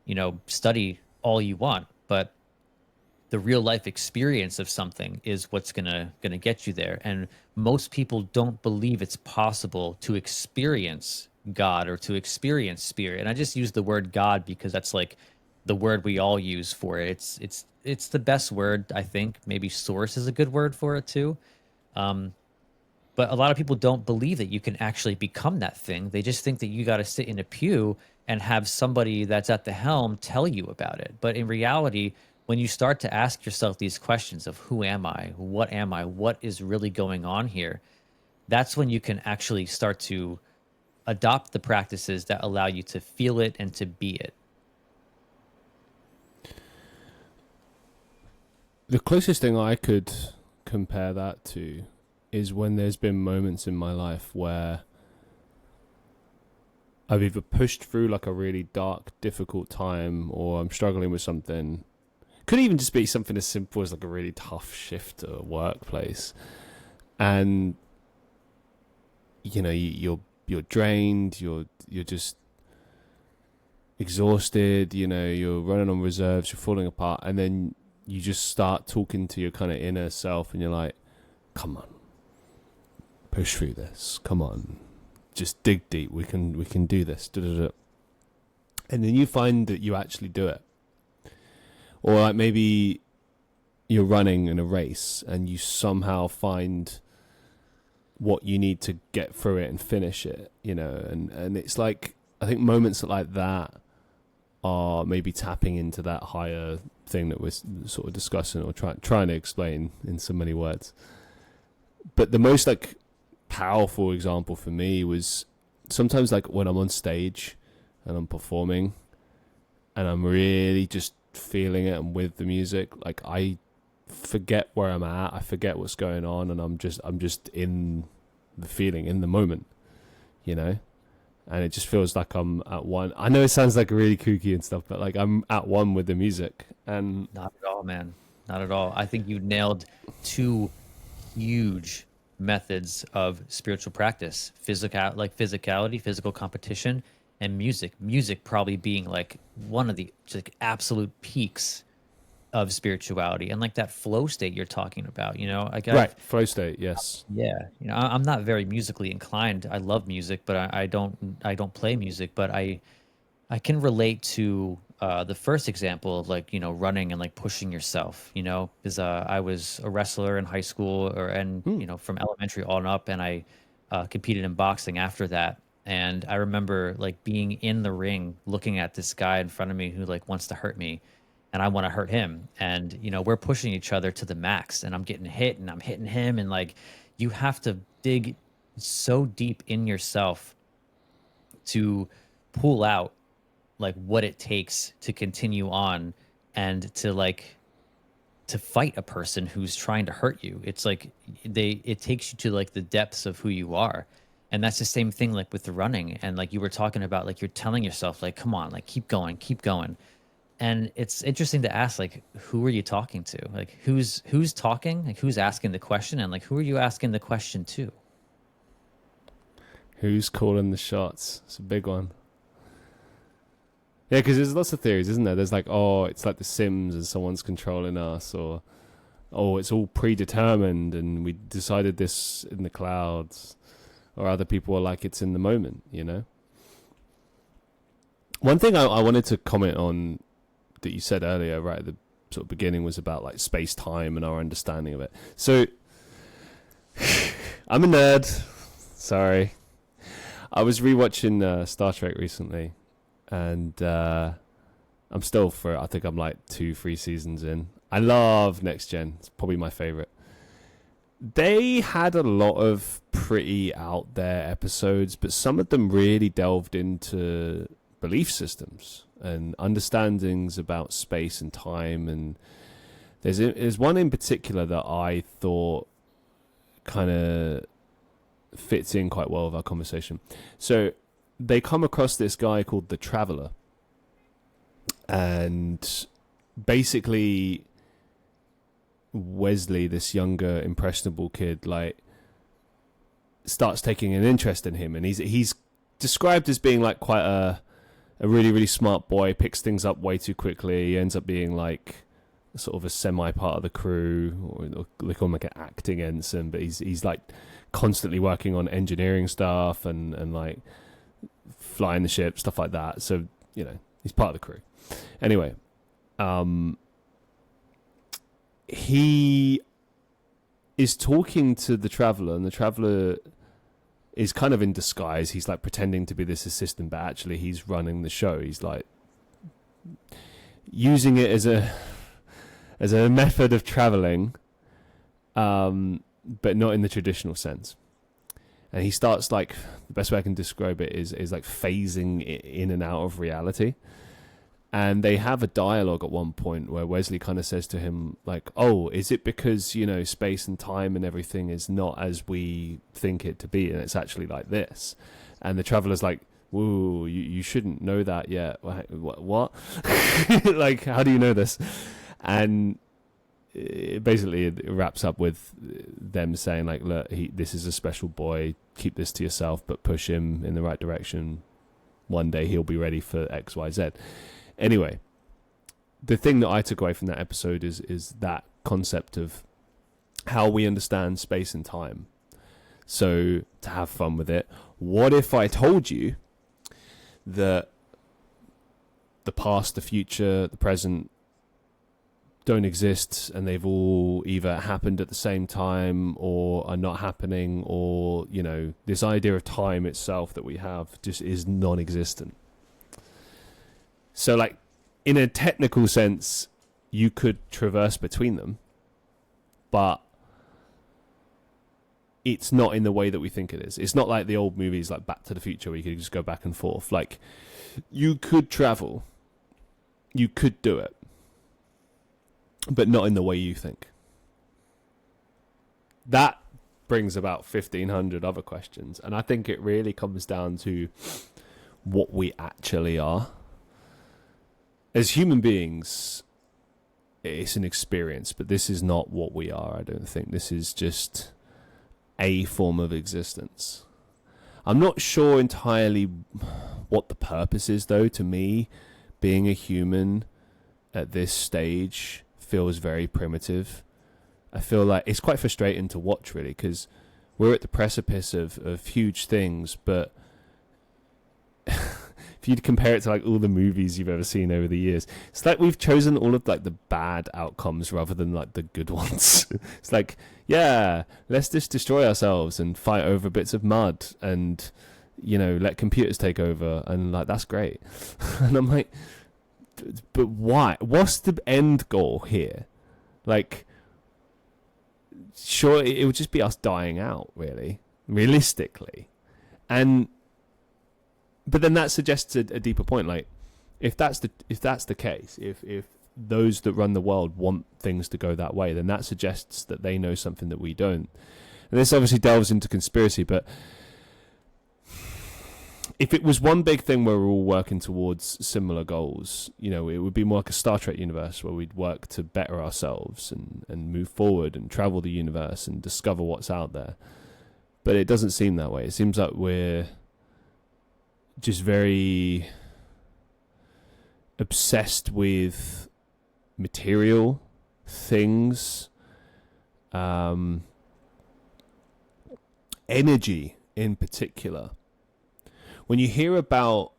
S2: you know, study all you want, but the real life experience of something is what's gonna get you there. And most people don't believe it's possible to experience God or to experience spirit. And I just use the word God because that's like the word we all use for it. It's the best word, I think. Maybe source is a good word for it too. But a lot of people don't believe that you can actually become that thing. They just think that you got to sit in a pew and have somebody that's at the helm tell you about it. But in reality, when you start to ask yourself these questions of who am I, what is really going on here, that's when you can actually start to adopt the practices that allow you to feel it and to be it.
S1: The closest thing I could compare that to is when there's been moments in my life where I've either pushed through like a really dark, difficult time, or I'm struggling with something. Could even just be something as simple as like a really tough shift at a workplace, and you know you're drained, you're just exhausted, you know, you're running on reserves, you're falling apart, and then you just start talking to your kind of inner self, and you're like, "Come on, push through this. Come on, just dig deep. We can do this." Da-da-da. And then you find that you actually do it. Or like maybe you're running in a race and you somehow find what you need to get through it and finish it, you know, and it's like, I think moments like that are maybe tapping into that higher thing that we're sort of discussing or trying to explain in so many words. But the most like powerful example for me was sometimes like when I'm on stage and I'm performing and I'm really just feeling it and with the music, like I forget where I'm at, I forget what's going on, and I'm just in the feeling, in the moment, you know, and it just feels like I'm at one. I know it sounds like really kooky and stuff, but like I'm at one with the music. And
S2: Not at all, man. Not at all. I think you nailed two huge methods of spiritual practice, physicality, physical competition, and music. Music probably being like one of the just like absolute peaks of spirituality, and like that flow state you're talking about. Like
S1: Right, flow state, yes.
S2: yeah, I'm not very musically inclined. I love music, but I don't play music, but I can relate to the first example of like running and like pushing yourself. Because I was a wrestler in high school, and
S1: Hmm.
S2: from elementary on up, and I competed in boxing after that. And I remember like being in the ring, looking at this guy in front of me who like wants to hurt me, and I want to hurt him. And we're pushing each other to the max, and I'm getting hit, and I'm hitting him, and like you have to dig so deep in yourself to pull out like what it takes to continue on and to fight a person who's trying to hurt you. It's like it takes you to like the depths of who you are. And that's the same thing like with the running, and like you were talking about, like you're telling yourself like, come on, like keep going, keep going. And it's interesting to ask, like, who are you talking to? Like who's talking, like who's asking the question, and like who are you asking the question to?
S1: Who's calling the shots? It's a big one. Yeah, because there's lots of theories, isn't there? There's like, oh, it's like The Sims and someone's controlling us, or oh, it's all predetermined and we decided this in the clouds, or other people are like, it's in the moment, One thing I wanted to comment on that you said earlier, right at the sort of beginning, was about like space-time and our understanding of it. So, I'm a nerd. Sorry. I was rewatching Star Trek recently, and I'm still I think I'm like 2-3 seasons in. I love Next Gen. It's probably my favorite. They had a lot of pretty out there episodes, but some of them really delved into belief systems and understandings about space and time. And there's one in particular that I thought kind of fits in quite well with our conversation. So they come across this guy called the Traveler, and basically Wesley, this younger impressionable kid, like starts taking an interest in him, and he's described as being like quite a really, really smart boy, picks things up way too quickly. He ends up being like sort of a semi part of the crew, or they call him like an acting ensign, but he's like constantly working on engineering stuff and like flying the ship, stuff like that. So, he's part of the crew. Anyway, he is talking to the Traveler, and the Traveler is kind of in disguise. He's like pretending to be this assistant, but actually he's running the show. He's like using it as a method of traveling, but not in the traditional sense. And he starts like, the best way I can describe it is like phasing in and out of reality. And they have a dialogue at one point where Wesley kind of says to him like, oh, is it because, space and time and everything is not as we think it to be, and it's actually like this? And the Traveler's like, whoa, you shouldn't know that yet. What? Like, how do you know this? And it wraps up with them saying like, look, this is a special boy, keep this to yourself, but push him in the right direction. One day he'll be ready for XYZ. Anyway, the thing that I took away from that episode is that concept of how we understand space and time. So, to have fun with it, what if I told you that the past, the future, the present don't exist, and they've all either happened at the same time or are not happening, or, this idea of time itself that we have just is non-existent. So, like, in a technical sense, you could traverse between them, but it's not in the way that we think it is. It's not like the old movies like Back to the Future where you could just go back and forth. Like, you could travel. You could do it. But not in the way you think. That brings about 1,500 other questions. And I think it really comes down to what we actually are. As human beings, it's an experience, but this is not what we are. I don't think this is just a form of existence. I'm not sure entirely what the purpose is, though. To me, being a human at this stage feels very primitive. I feel like it's quite frustrating to watch, really, because we're at the precipice of huge things, but if you compare it to like all the movies you've ever seen over the years, it's like we've chosen all of like the bad outcomes rather than like the good ones. It's like, yeah, let's just destroy ourselves and fight over bits of mud and, you know, let computers take over, and like that's great. And I'm like, but why? What's the end goal here? Like, sure, it would just be us dying out, really, realistically. But then that suggests a deeper point. Like, if that's the case, if those that run the world want things to go that way, then that suggests that they know something that we don't. And this obviously delves into conspiracy, but if it was one big thing where we're all working towards similar goals, you know, it would be more like a Star Trek universe where we'd work to better ourselves and move forward and travel the universe and discover what's out there. But it doesn't seem that way. It seems like we're just very obsessed with material things, energy in particular. When you hear about,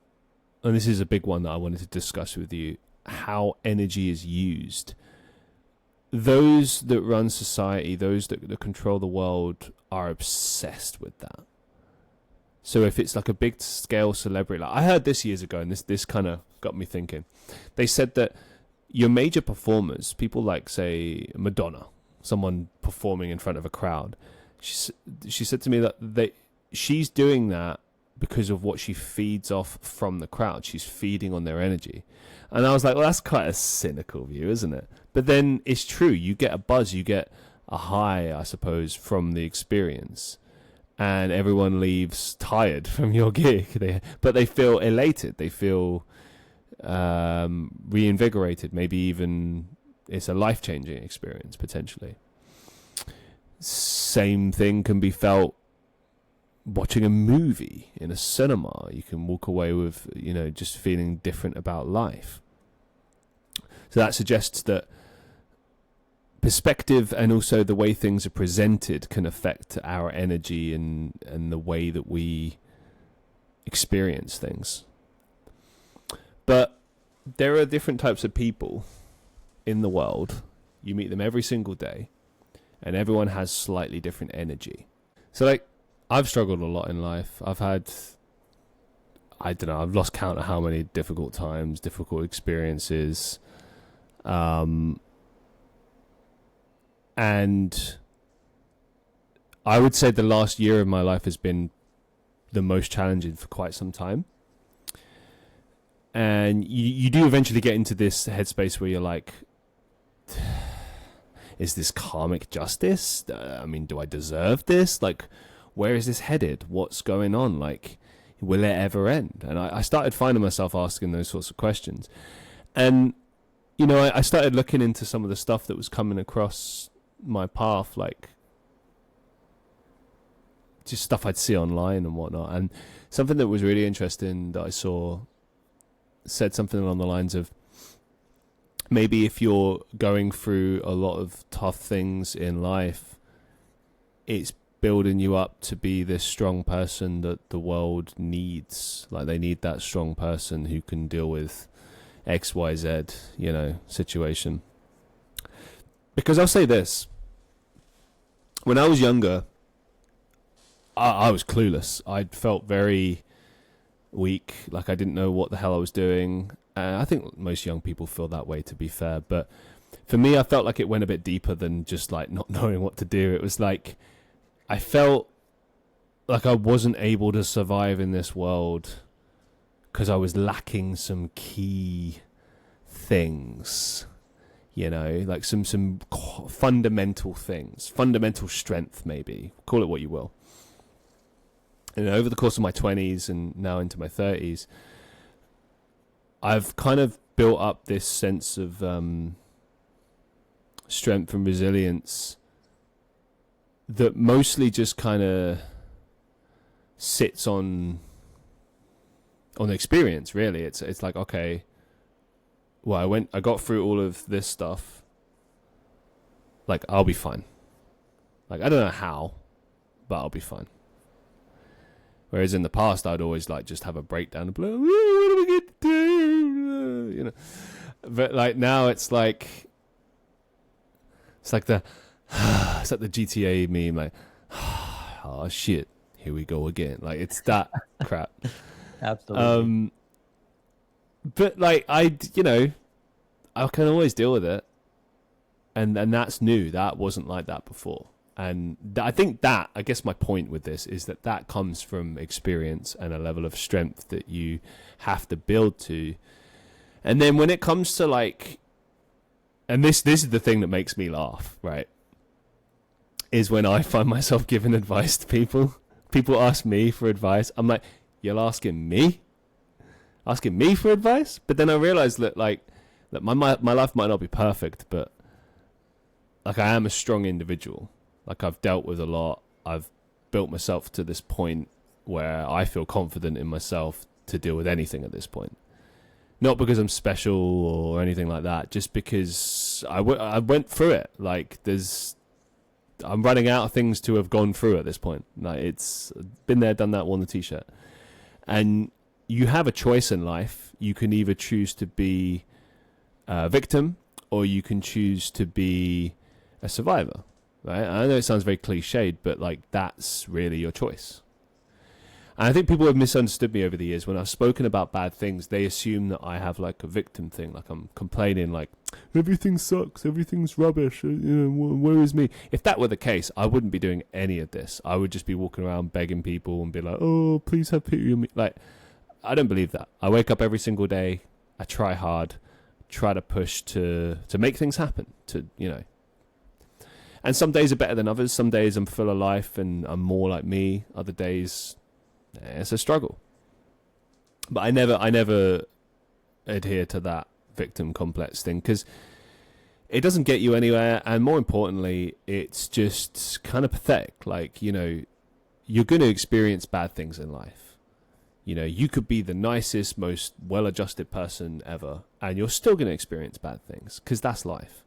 S1: and this is a big one that I wanted to discuss with you, how energy is used, those that run society, those that control the world are obsessed with that. So if it's like a big scale celebrity, like I heard this years ago, and this kind of got me thinking. They said that your major performers, people like, say, Madonna, someone performing in front of a crowd, she said to me that she's doing that because of what she feeds off from the crowd. She's feeding on their energy. And I was like, well, that's quite a cynical view, isn't it? But then it's true. You get a buzz, you get a high, I suppose, from the experience. And everyone leaves tired from your gig. But they feel elated. They feel reinvigorated. Maybe even it's a life-changing experience, potentially. Same thing can be felt watching a movie in a cinema. You can walk away with, you know, just feeling different about life. So that suggests that perspective and also the way things are presented can affect our energy and the way that we experience things. But there are different types of people in the world. You meet them every single day, and everyone has slightly different energy. So, like, I've struggled a lot in life. I've had, I don't know, I've lost count of how many difficult times, difficult experiences. And I would say the last year of my life has been the most challenging for quite some time. And you do eventually get into this headspace where you're like, is this karmic justice? I mean, do I deserve this? Like, where is this headed? What's going on? Like, will it ever end? And I started finding myself asking those sorts of questions. And, you know, I started looking into some of the stuff that was coming across my path, like just stuff I'd see online and whatnot. And something that was really interesting that I saw said something along the lines of, maybe if you're going through a lot of tough things in life, it's building you up to be this strong person that the world needs. Like, they need that strong person who can deal with XYZ, you know, situation. Because I'll say this, when I was younger, I was clueless. I felt very weak, like I didn't know what the hell I was doing. I think most young people feel that way, to be fair. But for me, I felt like it went a bit deeper than just like not knowing what to do. It was like I felt like I wasn't able to survive in this world because I was lacking some key things. You know, like some fundamental things, fundamental strength, maybe. Call it what you will. And over the course of my 20s and now into my 30s, I've kind of built up this sense of strength and resilience that mostly just kind of sits on experience. Really, it's like, okay, well, I got through all of this stuff. Like, I'll be fine. Like, I don't know how, but I'll be fine. Whereas in the past, I'd always like just have a breakdown and be like, what are we going to do? You know. But like now, it's like the GTA meme, like, oh shit, here we go again. Like, it's that crap.
S2: Absolutely.
S1: But like I can always deal with it, and that's new. That wasn't like that before. And I think that, I guess my point with this is that comes from experience and a level of strength that you have to build to. And then when it comes to like, and this is the thing that makes me laugh, right? Is when I find myself giving advice to people. People ask me for advice. I'm like, you're asking me? Asking me for advice? But then I realize that my life might not be perfect, but like I am a strong individual. Like I've dealt with a lot. I've built myself to this point where I feel confident in myself to deal with anything at this point. Not because I'm special or anything like that, just because I went through it. Like I'm running out of things to have gone through at this point. Like it's been there, done that, worn the t-shirt. And you have a choice in life. You can either choose to be a victim or you can choose to be a survivor. Right? I know it sounds very cliched, but like that's really your choice. And I think people have misunderstood me over the years. When I've spoken about bad things, they assume that I have like a victim thing, like I'm complaining, like everything sucks, everything's rubbish, woe is me. If that were the case, I wouldn't be doing any of this. I would just be walking around begging people and be like, oh, please have pity on me. Like, I don't believe that. I wake up every single day. I try hard, try to push to make things happen, And some days are better than others. Some days I'm full of life and I'm more like me. Other days, it's a struggle. But I never adhere to that victim complex thing because it doesn't get you anywhere. And more importantly, it's just kind of pathetic. Like, you're going to experience bad things in life. You could be the nicest, most well-adjusted person ever, and you're still going to experience bad things because that's life.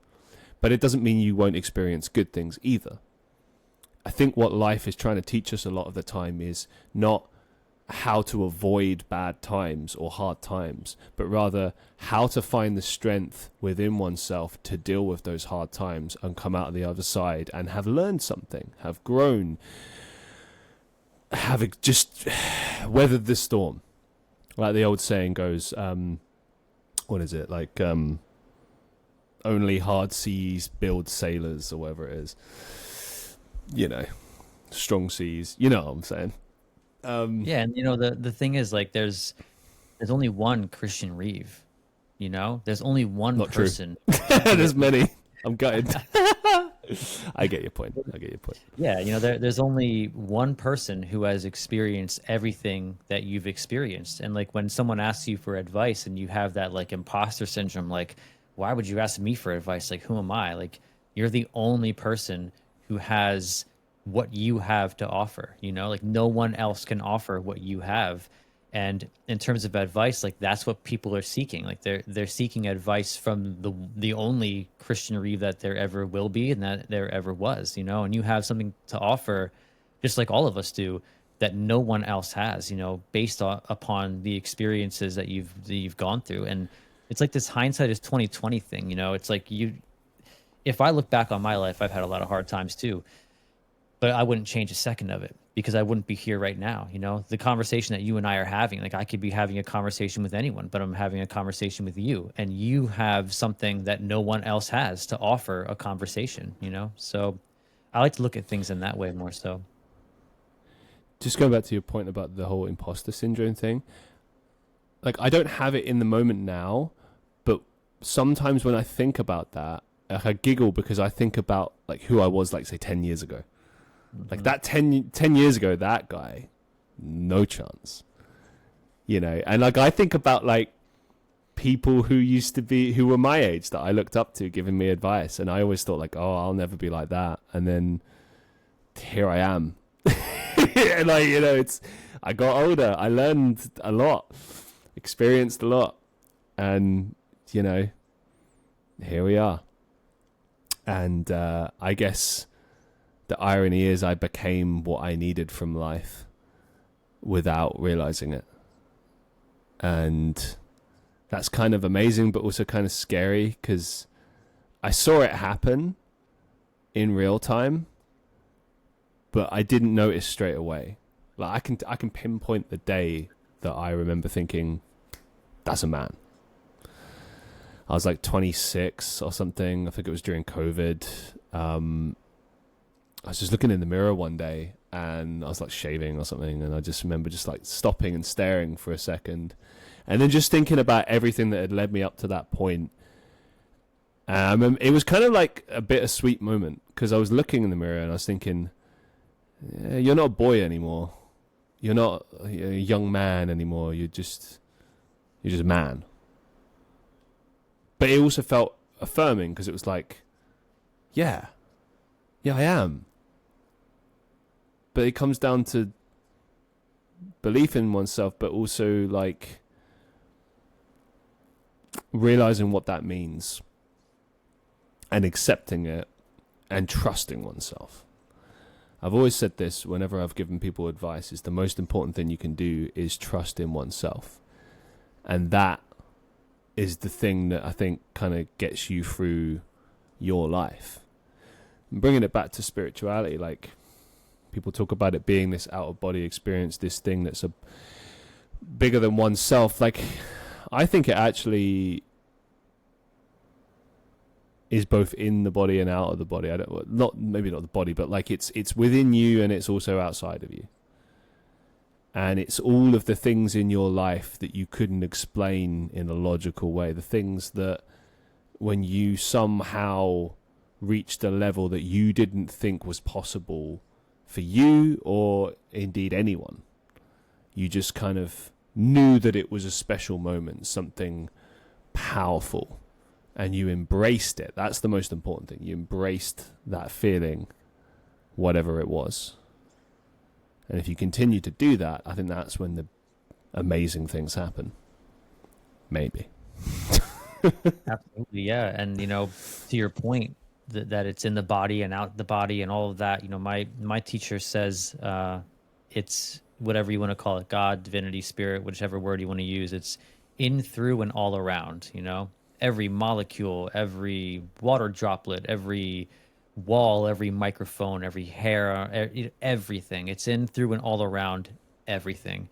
S1: But it doesn't mean you won't experience good things either. I think what life is trying to teach us a lot of the time is not how to avoid bad times or hard times, but rather how to find the strength within oneself to deal with those hard times and come out of the other side and have learned something, have grown, have just weathered the storm. Like the old saying goes, what is it? Like, only hard seas build sailors, or whatever it is. Strong seas. You know what I'm saying?
S2: Yeah, and the thing is, like, there's only one Christian Reeve. There's only one
S1: Not
S2: person.
S1: True. There's many. I'm gutted. I get your point.
S2: Yeah, there's only one person who has experienced everything that you've experienced. And like when someone asks you for advice and you have that like imposter syndrome, like, why would you ask me for advice? Like, who am I? Like, you're the only person who has what you have to offer, like no one else can offer what you have. And in terms of advice, like that's what people are seeking. Like they're seeking advice from the only Christian Reeve that there ever will be and that there ever was, and you have something to offer just like all of us do that no one else has, based upon the experiences that you've gone through. And it's like this hindsight is 2020 thing, it's like if I look back on my life, I've had a lot of hard times too, but I wouldn't change a second of it because I wouldn't be here right now. The conversation that you and I are having, like I could be having a conversation with anyone, but I'm having a conversation with you and you have something that no one else has to offer a conversation, So I like to look at things in that way more so.
S1: Just going back to your point about the whole imposter syndrome thing. Like I don't have it in the moment now, but sometimes when I think about that, like I giggle because I think about like who I was like say 10 years ago. Like that 10 years ago, that guy, no chance. And like I think about like people who were my age that I looked up to giving me advice, and I always thought like, oh, I'll never be like that, and then here I am. And like, you know, I got older, I learned a lot, experienced a lot, and you know, here we are. And I guess the irony is I became what I needed from life without realizing it. And that's kind of amazing, but also kind of scary, because I saw it happen in real time, but I didn't notice straight away. Like I can pinpoint the day that I remember thinking, that's a man. I was like 26 or something. I think it was during COVID. I was just looking in the mirror one day, and I was like shaving or something, and I just remember just like stopping and staring for a second, and then just thinking about everything that had led me up to that point. It was kind of like a bittersweet moment, because I was looking in the mirror and I was thinking, yeah, you're not a boy anymore. You're not a young man anymore. You're just a man. But it also felt affirming, because it was like, yeah, I am. But it comes down to belief in oneself, but also like realizing what that means and accepting it and trusting oneself. I've always said this whenever I've given people advice, is the most important thing you can do is trust in oneself. And that is the thing that I think kind of gets you through your life. And bringing it back to spirituality, like people talk about it being this out of body experience, this thing that's bigger than oneself. Like, I think it actually is both in the body and out of the body. Maybe not the body, but like it's within you and it's also outside of you. And it's all of the things in your life that you couldn't explain in a logical way. The things that when you somehow reached a level that you didn't think was possible for you or indeed anyone, you just kind of knew that it was a special moment, something powerful. And you embraced it. That's the most important thing. You embraced that feeling, whatever it was. And if you continue to do that, I think that's when the amazing things happen. Maybe.
S2: Absolutely, yeah. And, you know, to your point, that it's in the body and out the body and all of that, you know, my teacher says it's whatever you want to call it, God, divinity, spirit, whichever word you want to use. It's in, through, and all around, you know? Every molecule, every water droplet, every wall, every microphone, every hair, everything. It's in, through, and all around everything.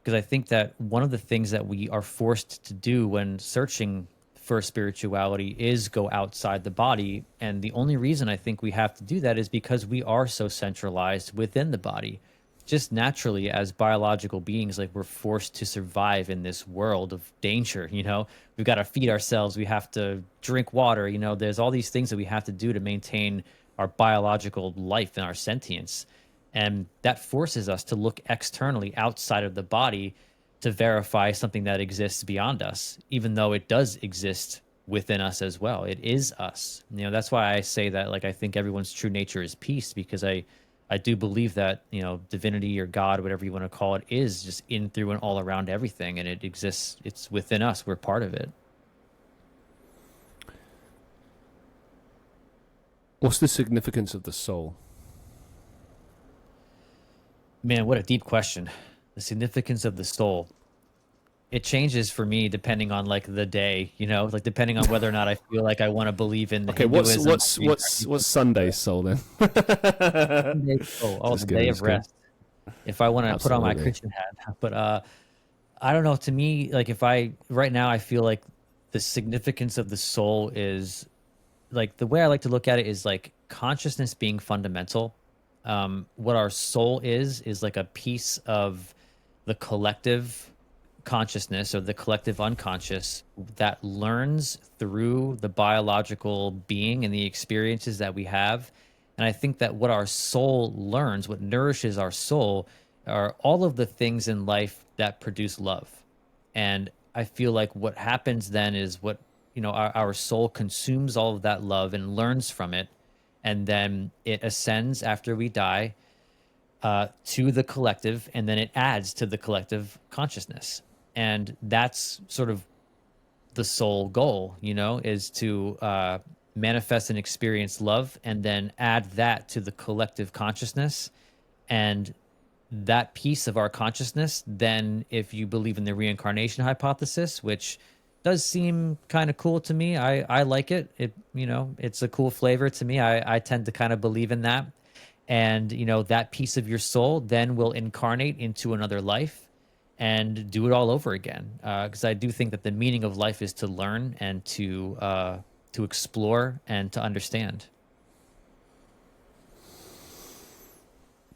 S2: Because I think that one of the things that we are forced to do when searching for spirituality is go outside the body. And the only reason I think we have to do that is because we are so centralized within the body. Just naturally, as biological beings, like we're forced to survive in this world of danger. You know, we've got to feed ourselves, we have to drink water, you know, there's all these things that we have to do to maintain our biological life and our sentience. And that forces us to look externally outside of the body to verify something that exists beyond us, even though it does exist within us as well. It is us. You know, that's why I say that, like, I think everyone's true nature is peace, because I do believe that, you know, divinity or God, whatever you want to call it, is just in, through, and all around everything. And it exists. It's within us. We're part of it.
S1: What's the significance of the soul?
S2: Man, what a deep question. The significance of the soul. It changes for me depending on like the day, you know, like depending on whether or not I feel like I want to believe in
S1: Okay,
S2: Hinduism.
S1: what's Sunday's soul then?
S2: The day of rest. If I want to put on my Christian hat, but I don't know. To me, like right now I feel like the significance of the soul is like, the way I like to look at it is like consciousness being fundamental. What our soul is like a piece of the collective consciousness or the collective unconscious that learns through the biological being and the experiences that we have. And I think that what our soul learns, what nourishes our soul, are all of the things in life that produce love. And I feel like what happens then is what, our soul consumes all of that love and learns from it. And then it ascends after we die to the collective, and then it adds to the collective consciousness. And that's sort of the sole goal, is to manifest and experience love and then add that to the collective consciousness. And that piece of our consciousness, then if you believe in the reincarnation hypothesis, which does seem kind of cool to me, I like it. It's a cool flavor to me. I tend to kind of believe in that. And, that piece of your soul then will incarnate into another life and do it all over again. Because I do think that the meaning of life is to learn and to explore and to understand.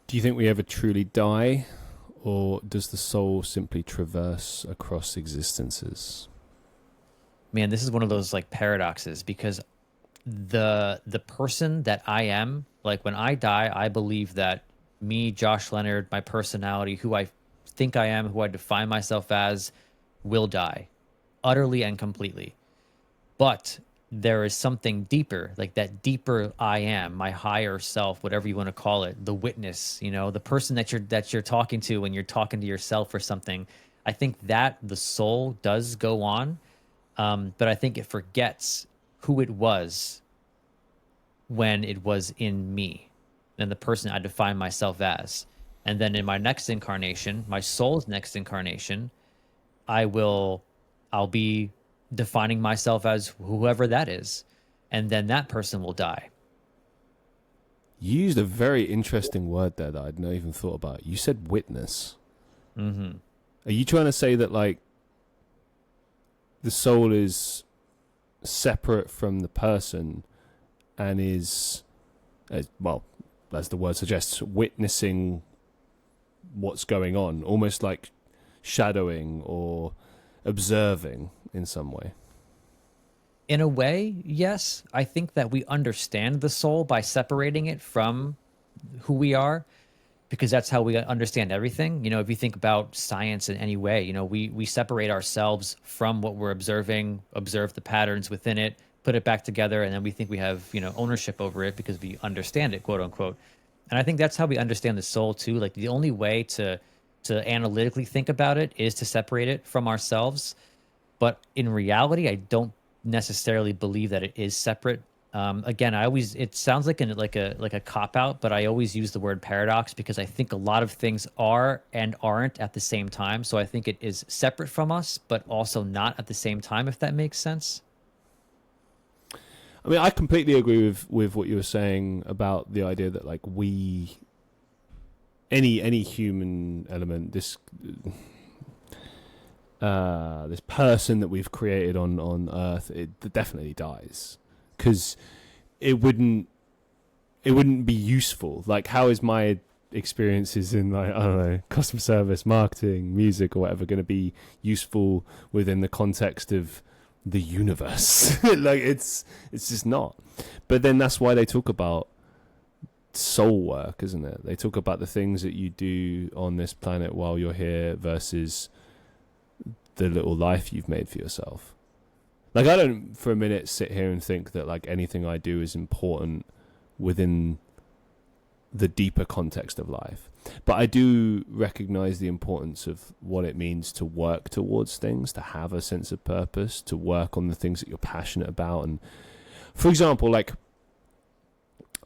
S1: Do you think we ever truly die, or does the soul simply traverse across existences?
S2: Man, this is one of those like paradoxes, because the person that I am, like when I die, I believe that me, Josh Leonard, my personality, who I think I am, who I define myself as, will die utterly and completely. But there is something deeper, like that deeper I am, my higher self, whatever you want to call it, the witness, the person that you're talking to when you're talking to yourself or something. I think that the soul does go on, but I think it forgets who it was when it was in me and the person I define myself as. And then in my next incarnation, my soul's next incarnation, I'll be defining myself as whoever that is, and then that person will die.
S1: You used a very interesting word there that I'd not even thought about. You said witness.
S2: Mm-hmm.
S1: Are you trying to say that like the soul is separate from the person and is, well, as the word suggests, witnessing what's going on, almost like shadowing or observing in some way?
S2: In a way, yes. I think that we understand the soul by separating it from who we are, because that's how we understand everything. If you think about science in any way, we separate ourselves from what we're observing, observe the patterns within it, put it back together, and then we think we have, ownership over it because we understand it, quote unquote. And I think that's how we understand the soul too. Like the only way to analytically think about it is to separate it from ourselves. But in reality, I don't necessarily believe that it is separate. Again, it sounds like a cop out, but I always use the word paradox because I think a lot of things are and aren't at the same time. So I think it is separate from us, but also not at the same time, if that makes sense.
S1: I mean, I completely agree with what you were saying about the idea that like any human element, this person that we've created on Earth, it definitely dies, because it wouldn't be useful. Like, how is my experiences in, like, I don't know, customer service, marketing, music, or whatever going to be useful within the context of the universe? Like, it's just not. But then that's why they talk about soul work, isn't it? They talk about the things that you do on this planet while you're here versus the little life you've made for yourself. Like, I don't for a minute sit here and think that like anything I do is important within the deeper context of life, but I do recognize the importance of what it means to work towards things, to have a sense of purpose, to work on the things that you're passionate about. And for example, like,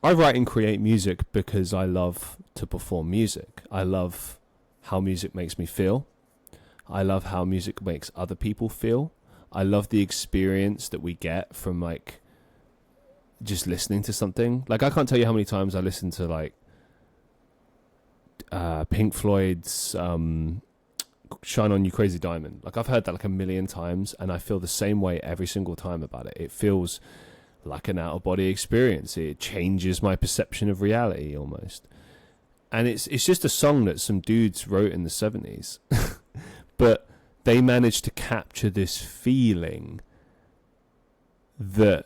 S1: I write and create music because I love to perform music. I love how music makes me feel. I love how music makes other people feel. I love the experience that we get from like just listening to something. Like, I can't tell you how many times I listen to like Pink Floyd's Shine On You Crazy Diamond. Like, I've heard that like a million times, and I feel the same way every single time about it. It feels like an out-of-body experience. It changes my perception of reality almost. And it's just a song that some dudes wrote in the 70s. But they managed to capture this feeling that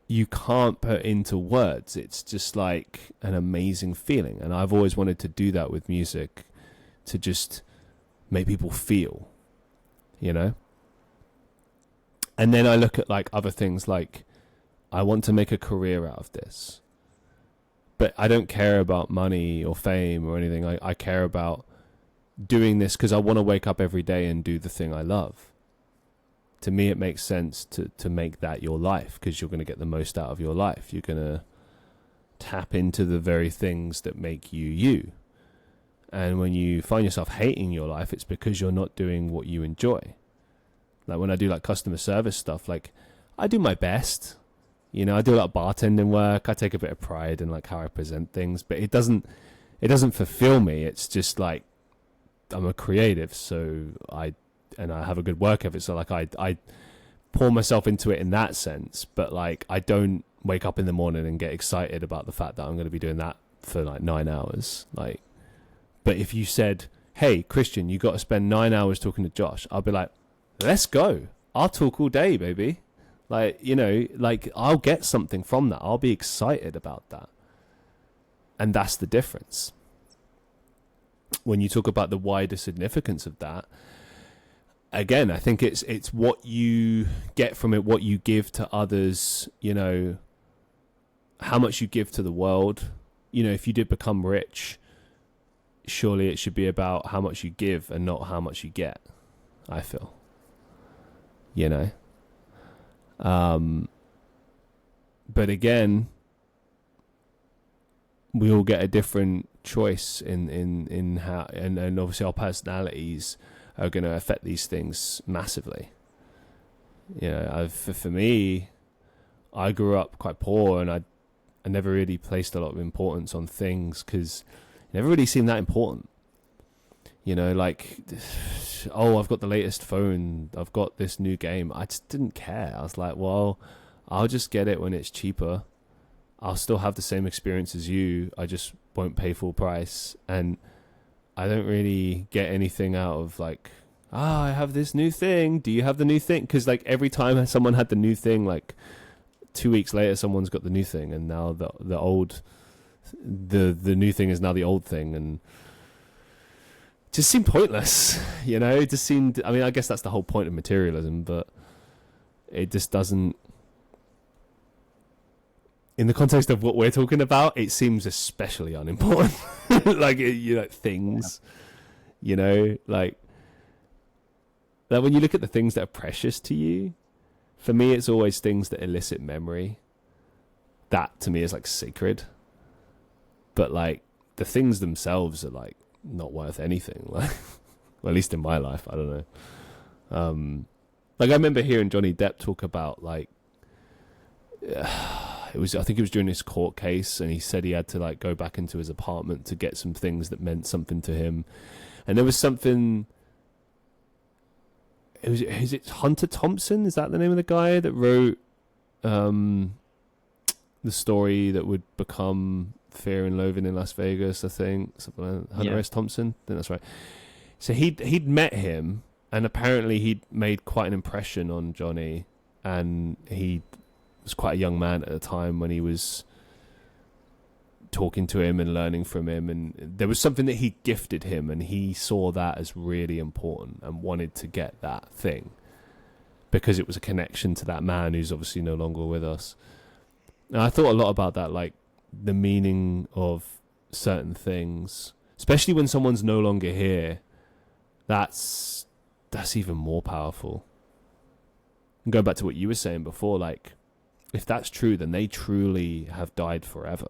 S1: you can't put into words. It's just like an amazing feeling. And I've always wanted to do that with music, to just make people feel. you know? And then I look at like other things, like I want to make a career out of this, but I don't care about money or fame or anything. I care about doing this because I want to wake up every day and do the thing I love. To me, it makes sense to make that your life, because you're going to get the most out of your life. You're going to tap into the very things that make you you. And when you find yourself hating your life, it's because you're not doing what you enjoy. Like when I do like customer service stuff, like I do my best. You know, I do a lot of bartending work. I take a bit of pride in like how I present things, but it doesn't fulfill me. It's just like I'm a creative, so I have a good work ethic. So like I pour myself into it in that sense, but like I don't wake up in the morning and get excited about the fact that I'm going to be doing that for like 9 hours. Like, but if you said, hey, Christian, you got to spend 9 hours talking to Josh, I'll be like, let's go. I'll talk all day, baby. Like, you know, like I'll get something from that. I'll be excited about that. And that's the difference. When you talk about the wider significance of that, again, I think it's what you get from it, what you give to others, you know, how much you give to the world. You know, if you did become rich, surely it should be about how much you give and not how much you get, I feel. You know? But again, we all get a different choice in how, and obviously our personalities are going to affect these things massively. You know, for me, I grew up quite poor, and I never really placed a lot of importance on things because it never really seemed that important. You know, like, oh, I've got the latest phone, I've got this new game. I just didn't care. I was like, well, I'll just get it when it's cheaper. I'll still have the same experience as you. I just won't pay full price. And I don't really get anything out of like, I have this new thing. Do you have the new thing? Because like every time someone had the new thing, like 2 weeks later, someone's got the new thing. And now the new thing is now the old thing. And just seemed pointless, you know. It just seemed, I mean, I guess that's the whole point of materialism, but it just doesn't, in the context of what we're talking about, it seems especially unimportant. Like, you know, things, you know, like when you look at the things that are precious to you, for me, it's always things that elicit memory. That to me is like sacred. But like the things themselves are like not worth anything. Like, well, at least in my life, I don't know. Like I remember hearing Johnny Depp talk about like, I think it was during his court case, and he said he had to like go back into his apartment to get some things that meant something to him. And there was something, is it Hunter Thompson? Is that the name of the guy that wrote the story that would become Fear and Loathing in Las Vegas, I think? Something like that. Hunter S. Thompson? I think that's right. So he'd met him, and apparently he'd made quite an impression on Johnny, and he was quite a young man at the time when he was talking to him and learning from him, and there was something that he gifted him, and he saw that as really important and wanted to get that thing because it was a connection to that man who's obviously no longer with us. And I thought a lot about that, like the meaning of certain things, especially when someone's no longer here. That's even more powerful. And going back to what you were saying before, like, if that's true, then they truly have died forever.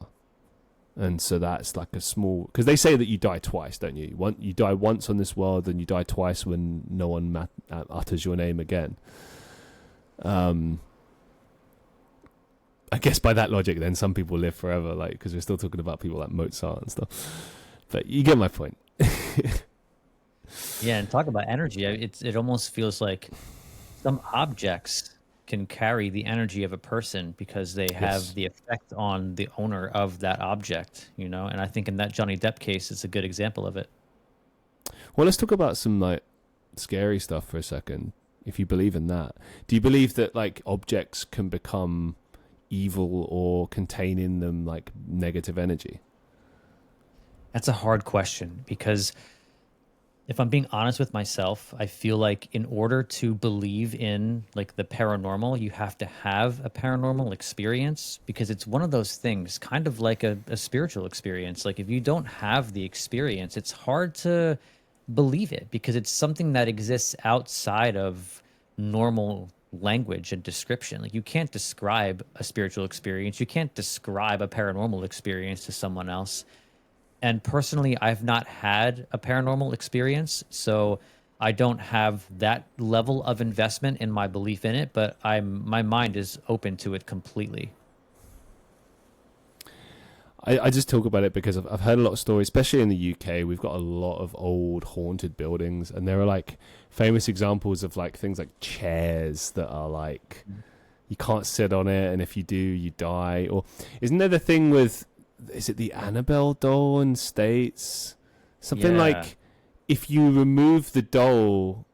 S1: And so that's like a small, because they say that you die twice, don't you? You die once on this world, and you die twice when no one utters your name again. I guess by that logic, then some people live forever, like, because we're still talking about people like Mozart and stuff. But you get my point.
S2: Yeah, and talk about energy. It almost feels like some objects can carry the energy of a person because they have the effect on the owner of that object, you know? And I think in that Johnny Depp case, it's a good example of it.
S1: Well, let's talk about some like scary stuff for a second. If you believe in that, do you believe that like objects can become evil or contain in them like negative energy?
S2: That's a hard question because If I'm being honest with myself, I feel like in order to believe in like the paranormal, you have to have a paranormal experience, because it's one of those things, kind of like a spiritual experience. Like if you don't have the experience, it's hard to believe it, because it's something that exists outside of normal language and description. Like you can't describe a spiritual experience, you can't describe a paranormal experience to someone else. And personally, I've not had a paranormal experience, so I don't have that level of investment in my belief in it, but my mind is open to it completely.
S1: I just talk about it because I've heard a lot of stories, especially in the UK. We've got a lot of old haunted buildings, and there are like famous examples of like things like chairs that are like you can't sit on it, and if you do, you die. Or isn't there the thing with, is it the Annabelle doll in States? Something
S2: Yeah.
S1: like if you remove the doll,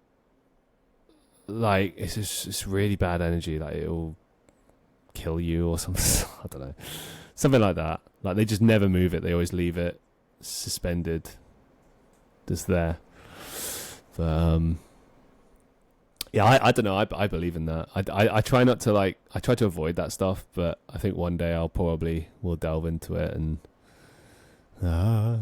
S1: like it's just it's really bad energy, like it'll kill you or something. I don't know. Something like that. Like they just never move it. They always leave it suspended just there. But, yeah, I don't know. I believe in that. I try not to like, I try to avoid that stuff, but I think one day I'll probably will delve into it and
S2: Yeah,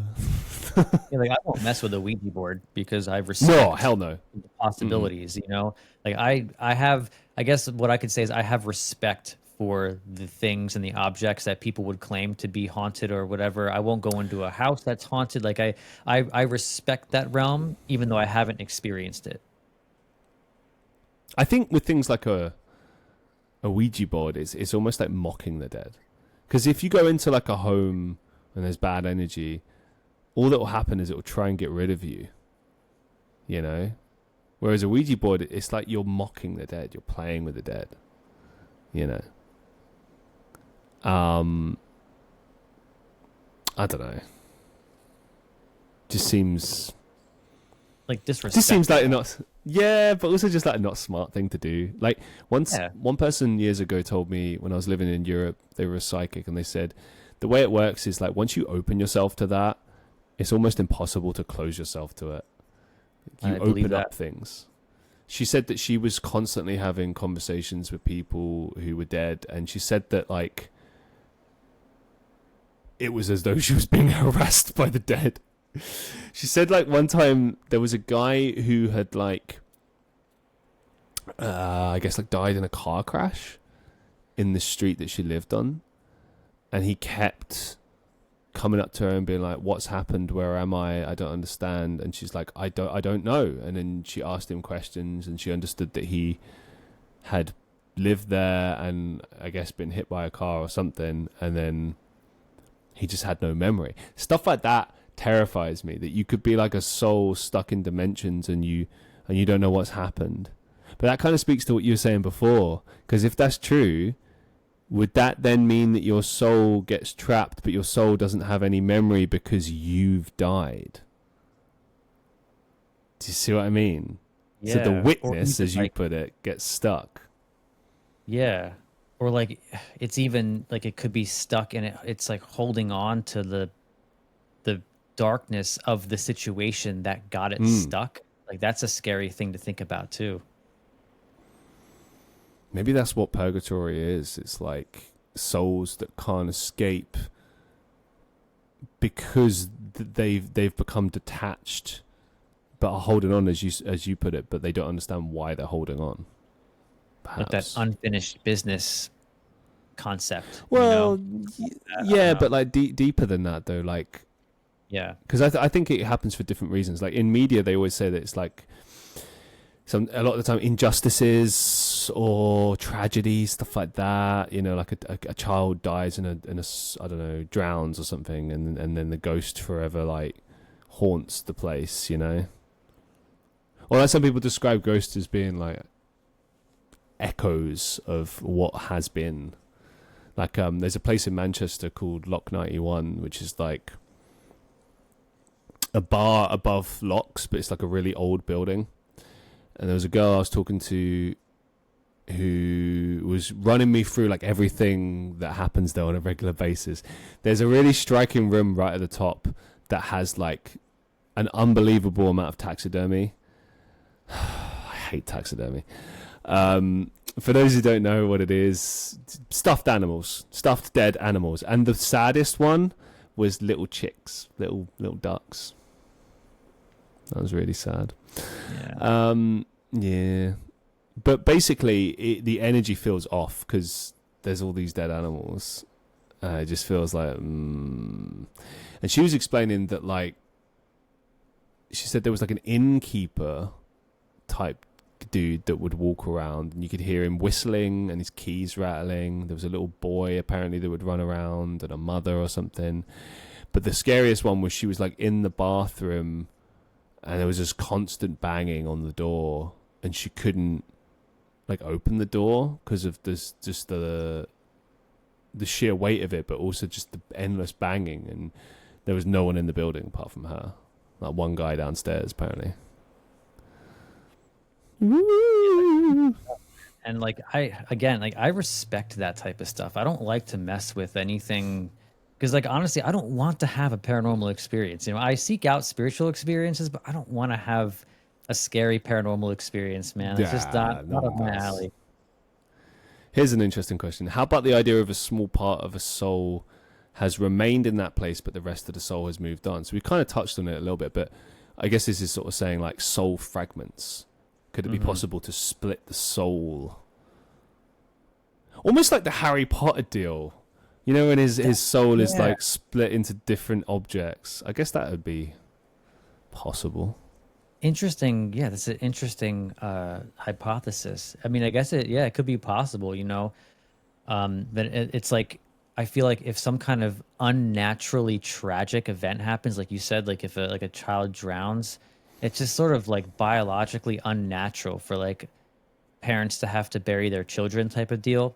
S2: like I won't mess with a Ouija board because I respect
S1: no, hell no.
S2: the possibilities, you know? Like I have, I guess what I could say is I have respect for the things and the objects that people would claim to be haunted or whatever. I won't go into a house that's haunted. Like I respect that realm, even though I haven't experienced it.
S1: I think with things like a Ouija board, it's almost like mocking the dead. Because if you go into like a home and there's bad energy, all that will happen is it will try and get rid of you. You know? Whereas a Ouija board, it's like you're mocking the dead. You're playing with the dead. You know? I don't know. Just seems...
S2: Like disrespect.
S1: Just seems like a not... Yeah, but also just like a not smart thing to do. Like once, one person years ago told me when I was living in Europe, they were a psychic, and they said the way it works is like once you open yourself to that, it's almost impossible to close yourself to it. You open up things. She said that she was constantly having conversations with people who were dead, and she said that like it was as though she was being harassed by the dead. She said like one time there was a guy who had like I guess like died in a car crash in the street that she lived on, and he kept coming up to her and being like, "What's happened? Where am I? I don't understand." And she's like, I don't know." And then she asked him questions, and she understood that he had lived there and I guess been hit by a car or something, and then he just had no memory. Stuff like that terrifies me, that you could be like a soul stuck in dimensions and you don't know what's happened. But that kind of speaks to what you were saying before, because if that's true, would that then mean that your soul gets trapped but your soul doesn't have any memory because you've died? Do you see what I mean?
S2: Yeah.
S1: So the witness, as you
S2: like,
S1: put it, gets stuck.
S2: Yeah. Or like it's even like it could be stuck and it's like holding on to the darkness of the situation that got it stuck. Like that's a scary thing to think about too.
S1: Maybe that's what purgatory is. It's like souls that can't escape because they've become detached, but are holding on, as you put it, but they don't understand why they're holding on. Perhaps.
S2: Like that unfinished business concept.
S1: Well,
S2: you know?
S1: yeah, but like deeper than that though. Like,
S2: yeah,
S1: because I think it happens for different reasons. Like in media, they always say that it's like a lot of the time injustices or tragedies, stuff like that. You know, like a child dies in a I don't know, drowns or something, and then the ghost forever like haunts the place. You know, or like some people describe ghosts as being like echoes of what has been. Like there's a place in Manchester called Lock 91, which is like a bar above Locks, but it's like a really old building. And there was a girl I was talking to who was running me through like everything that happens there on a regular basis. There's a really striking room right at the top that has like an unbelievable amount of taxidermy. I hate taxidermy. For those who don't know what it is, stuffed animals, stuffed dead animals, and the saddest one was little chicks, little ducks. That was really sad.
S2: Yeah.
S1: Yeah. But basically, the energy feels off because there's all these dead animals. It just feels like, And she was explaining that, like, she said there was like an innkeeper type dude that would walk around, and you could hear him whistling and his keys rattling. There was a little boy apparently that would run around, and a mother or something. But the scariest one was she was like in the bathroom, and there was this constant banging on the door, and she couldn't like open the door because of this, just the sheer weight of it, but also just the endless banging, and there was no one in the building apart from her. Like one guy downstairs, apparently.
S2: And like I respect that type of stuff. I don't like to mess with anything because like honestly, I don't want to have a paranormal experience. You know, I seek out spiritual experiences, but I don't want to have a scary paranormal experience, man. It's just not up my alley.
S1: Here's an interesting question. How about the idea of a small part of a soul has remained in that place, but the rest of the soul has moved on? So we kind of touched on it a little bit, but I guess this is sort of saying like soul fragments. Could it be possible to split the soul? Almost like the Harry Potter deal. You know, when his soul is like split into different objects. I guess that would be possible.
S2: Interesting. Yeah, that's an interesting hypothesis. I mean, I guess it could be possible, you know. But it's like I feel like if some kind of unnaturally tragic event happens, like you said, like if a child drowns, it's just sort of like biologically unnatural for like parents to have to bury their children type of deal.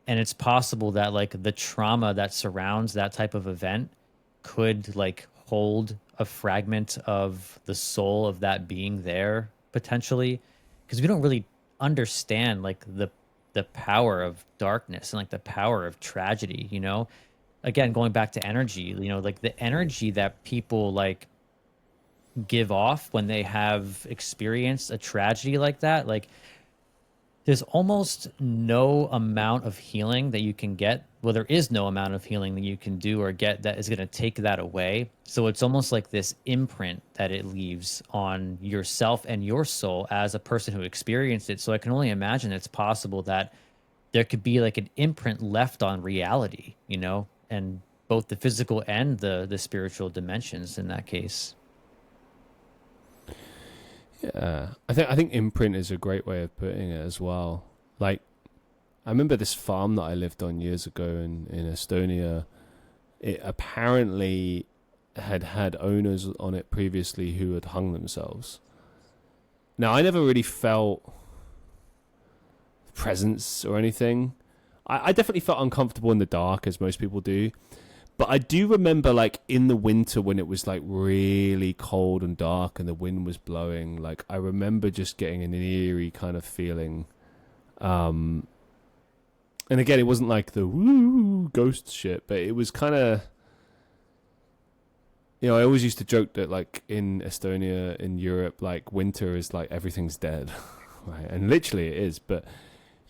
S2: And it's possible that like the trauma that surrounds that type of event could like hold a fragment of the soul of that being there potentially, because we don't really understand like the power of darkness and like the power of tragedy, you know. Again, going back to energy, you know, like the energy that people like give off when they have experienced a tragedy like that, like there's almost no amount of healing that you can get. Well, there is no amount of healing that you can do or get that is going to take that away. So it's almost like this imprint that it leaves on yourself and your soul as a person who experienced it. So I can only imagine it's possible that there could be like an imprint left on reality, you know, and both the physical and the spiritual dimensions in that case.
S1: Yeah, I think imprint is a great way of putting it as well. Like, I remember this farm that I lived on years ago in Estonia. It apparently had owners on it previously who had hung themselves. Now, I never really felt presence or anything. I definitely felt uncomfortable in the dark, as most people do. But I do remember, like, in the winter when it was, like, really cold and dark and the wind was blowing, like, I remember just getting an eerie kind of feeling. And again, it wasn't like the woo ghost shit, but it was kind of, you know, I always used to joke that, like, in Estonia, in Europe, like, winter is like everything's dead, right? And literally it is, but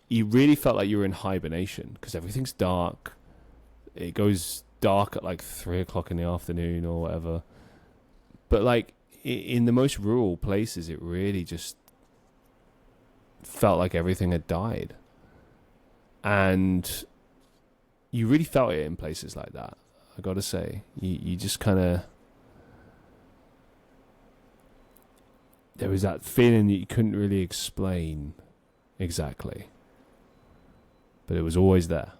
S1: you really felt like you were in hibernation because everything's dark. It goes dark at like 3 o'clock in the afternoon or whatever. But like in the most rural places, it really just felt like everything had died. And you really felt it in places like that. I gotta say, you just kind of, there was that feeling that you couldn't really explain exactly, but it was always there.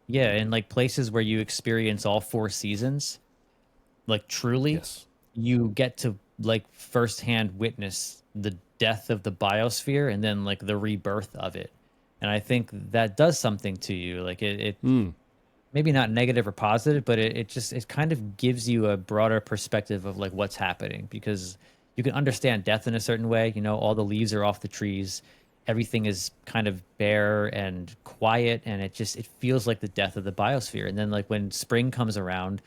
S2: Yeah, and like places where you experience all four seasons, like truly,
S1: Yes.
S2: you get to like firsthand witness the death of the biosphere and then like the rebirth of it. And I think that does something to you. Like it maybe not negative or positive, but it kind of gives you a broader perspective of like what's happening because you can understand death in a certain way. You know, all the leaves are off the trees. Everything is kind of bare and quiet, and it feels like the death of the biosphere. And then like when spring comes around,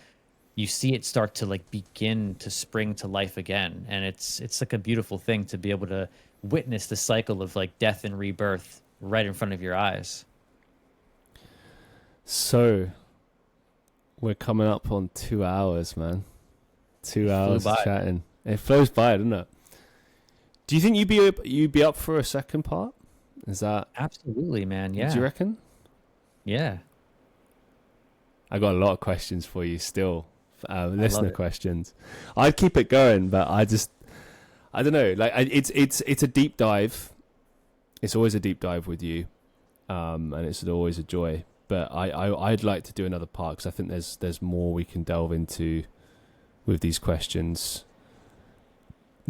S2: you see it start to like begin to spring to life again, and it's like a beautiful thing to be able to witness the cycle of like death and rebirth right in front of your eyes.
S1: So we're coming up on 2 hours, man. 2 hours chatting. It flows by, doesn't it? Do you think you'd be up for a second part? Is that
S2: Absolutely, man. Yeah.
S1: Do you reckon?
S2: Yeah.
S1: I got a lot of questions for you still, listener questions. I'd keep it going, but I don't know. Like it's a deep dive. It's always a deep dive with you, and it's always a joy. But I'd like to do another part because I think there's more we can delve into with these questions.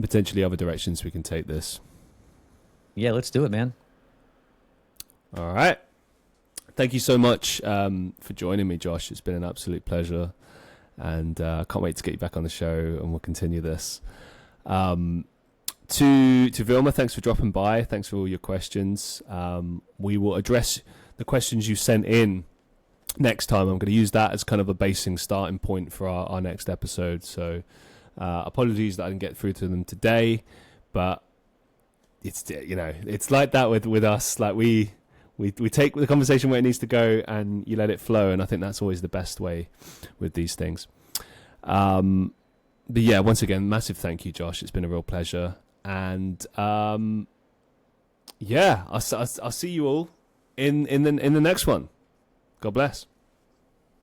S1: Potentially other directions we can take this.
S2: Yeah, let's do it, man.
S1: All right. Thank you so much for joining me, Josh. It's been an absolute pleasure, and I can't wait to get you back on the show, and we'll continue this. To Vilma, thanks for dropping by. Thanks for all your questions. We will address the questions you sent in next time. I'm going to use that as kind of a basing starting point for our next episode. So apologies that I didn't get through to them today, but it's it's like that with us. Like we take the conversation where it needs to go, and you let it flow. And I think that's always the best way with these things. But yeah, once again, massive thank you, Josh. It's been a real pleasure. And yeah, I'll see you all in the next one. God bless.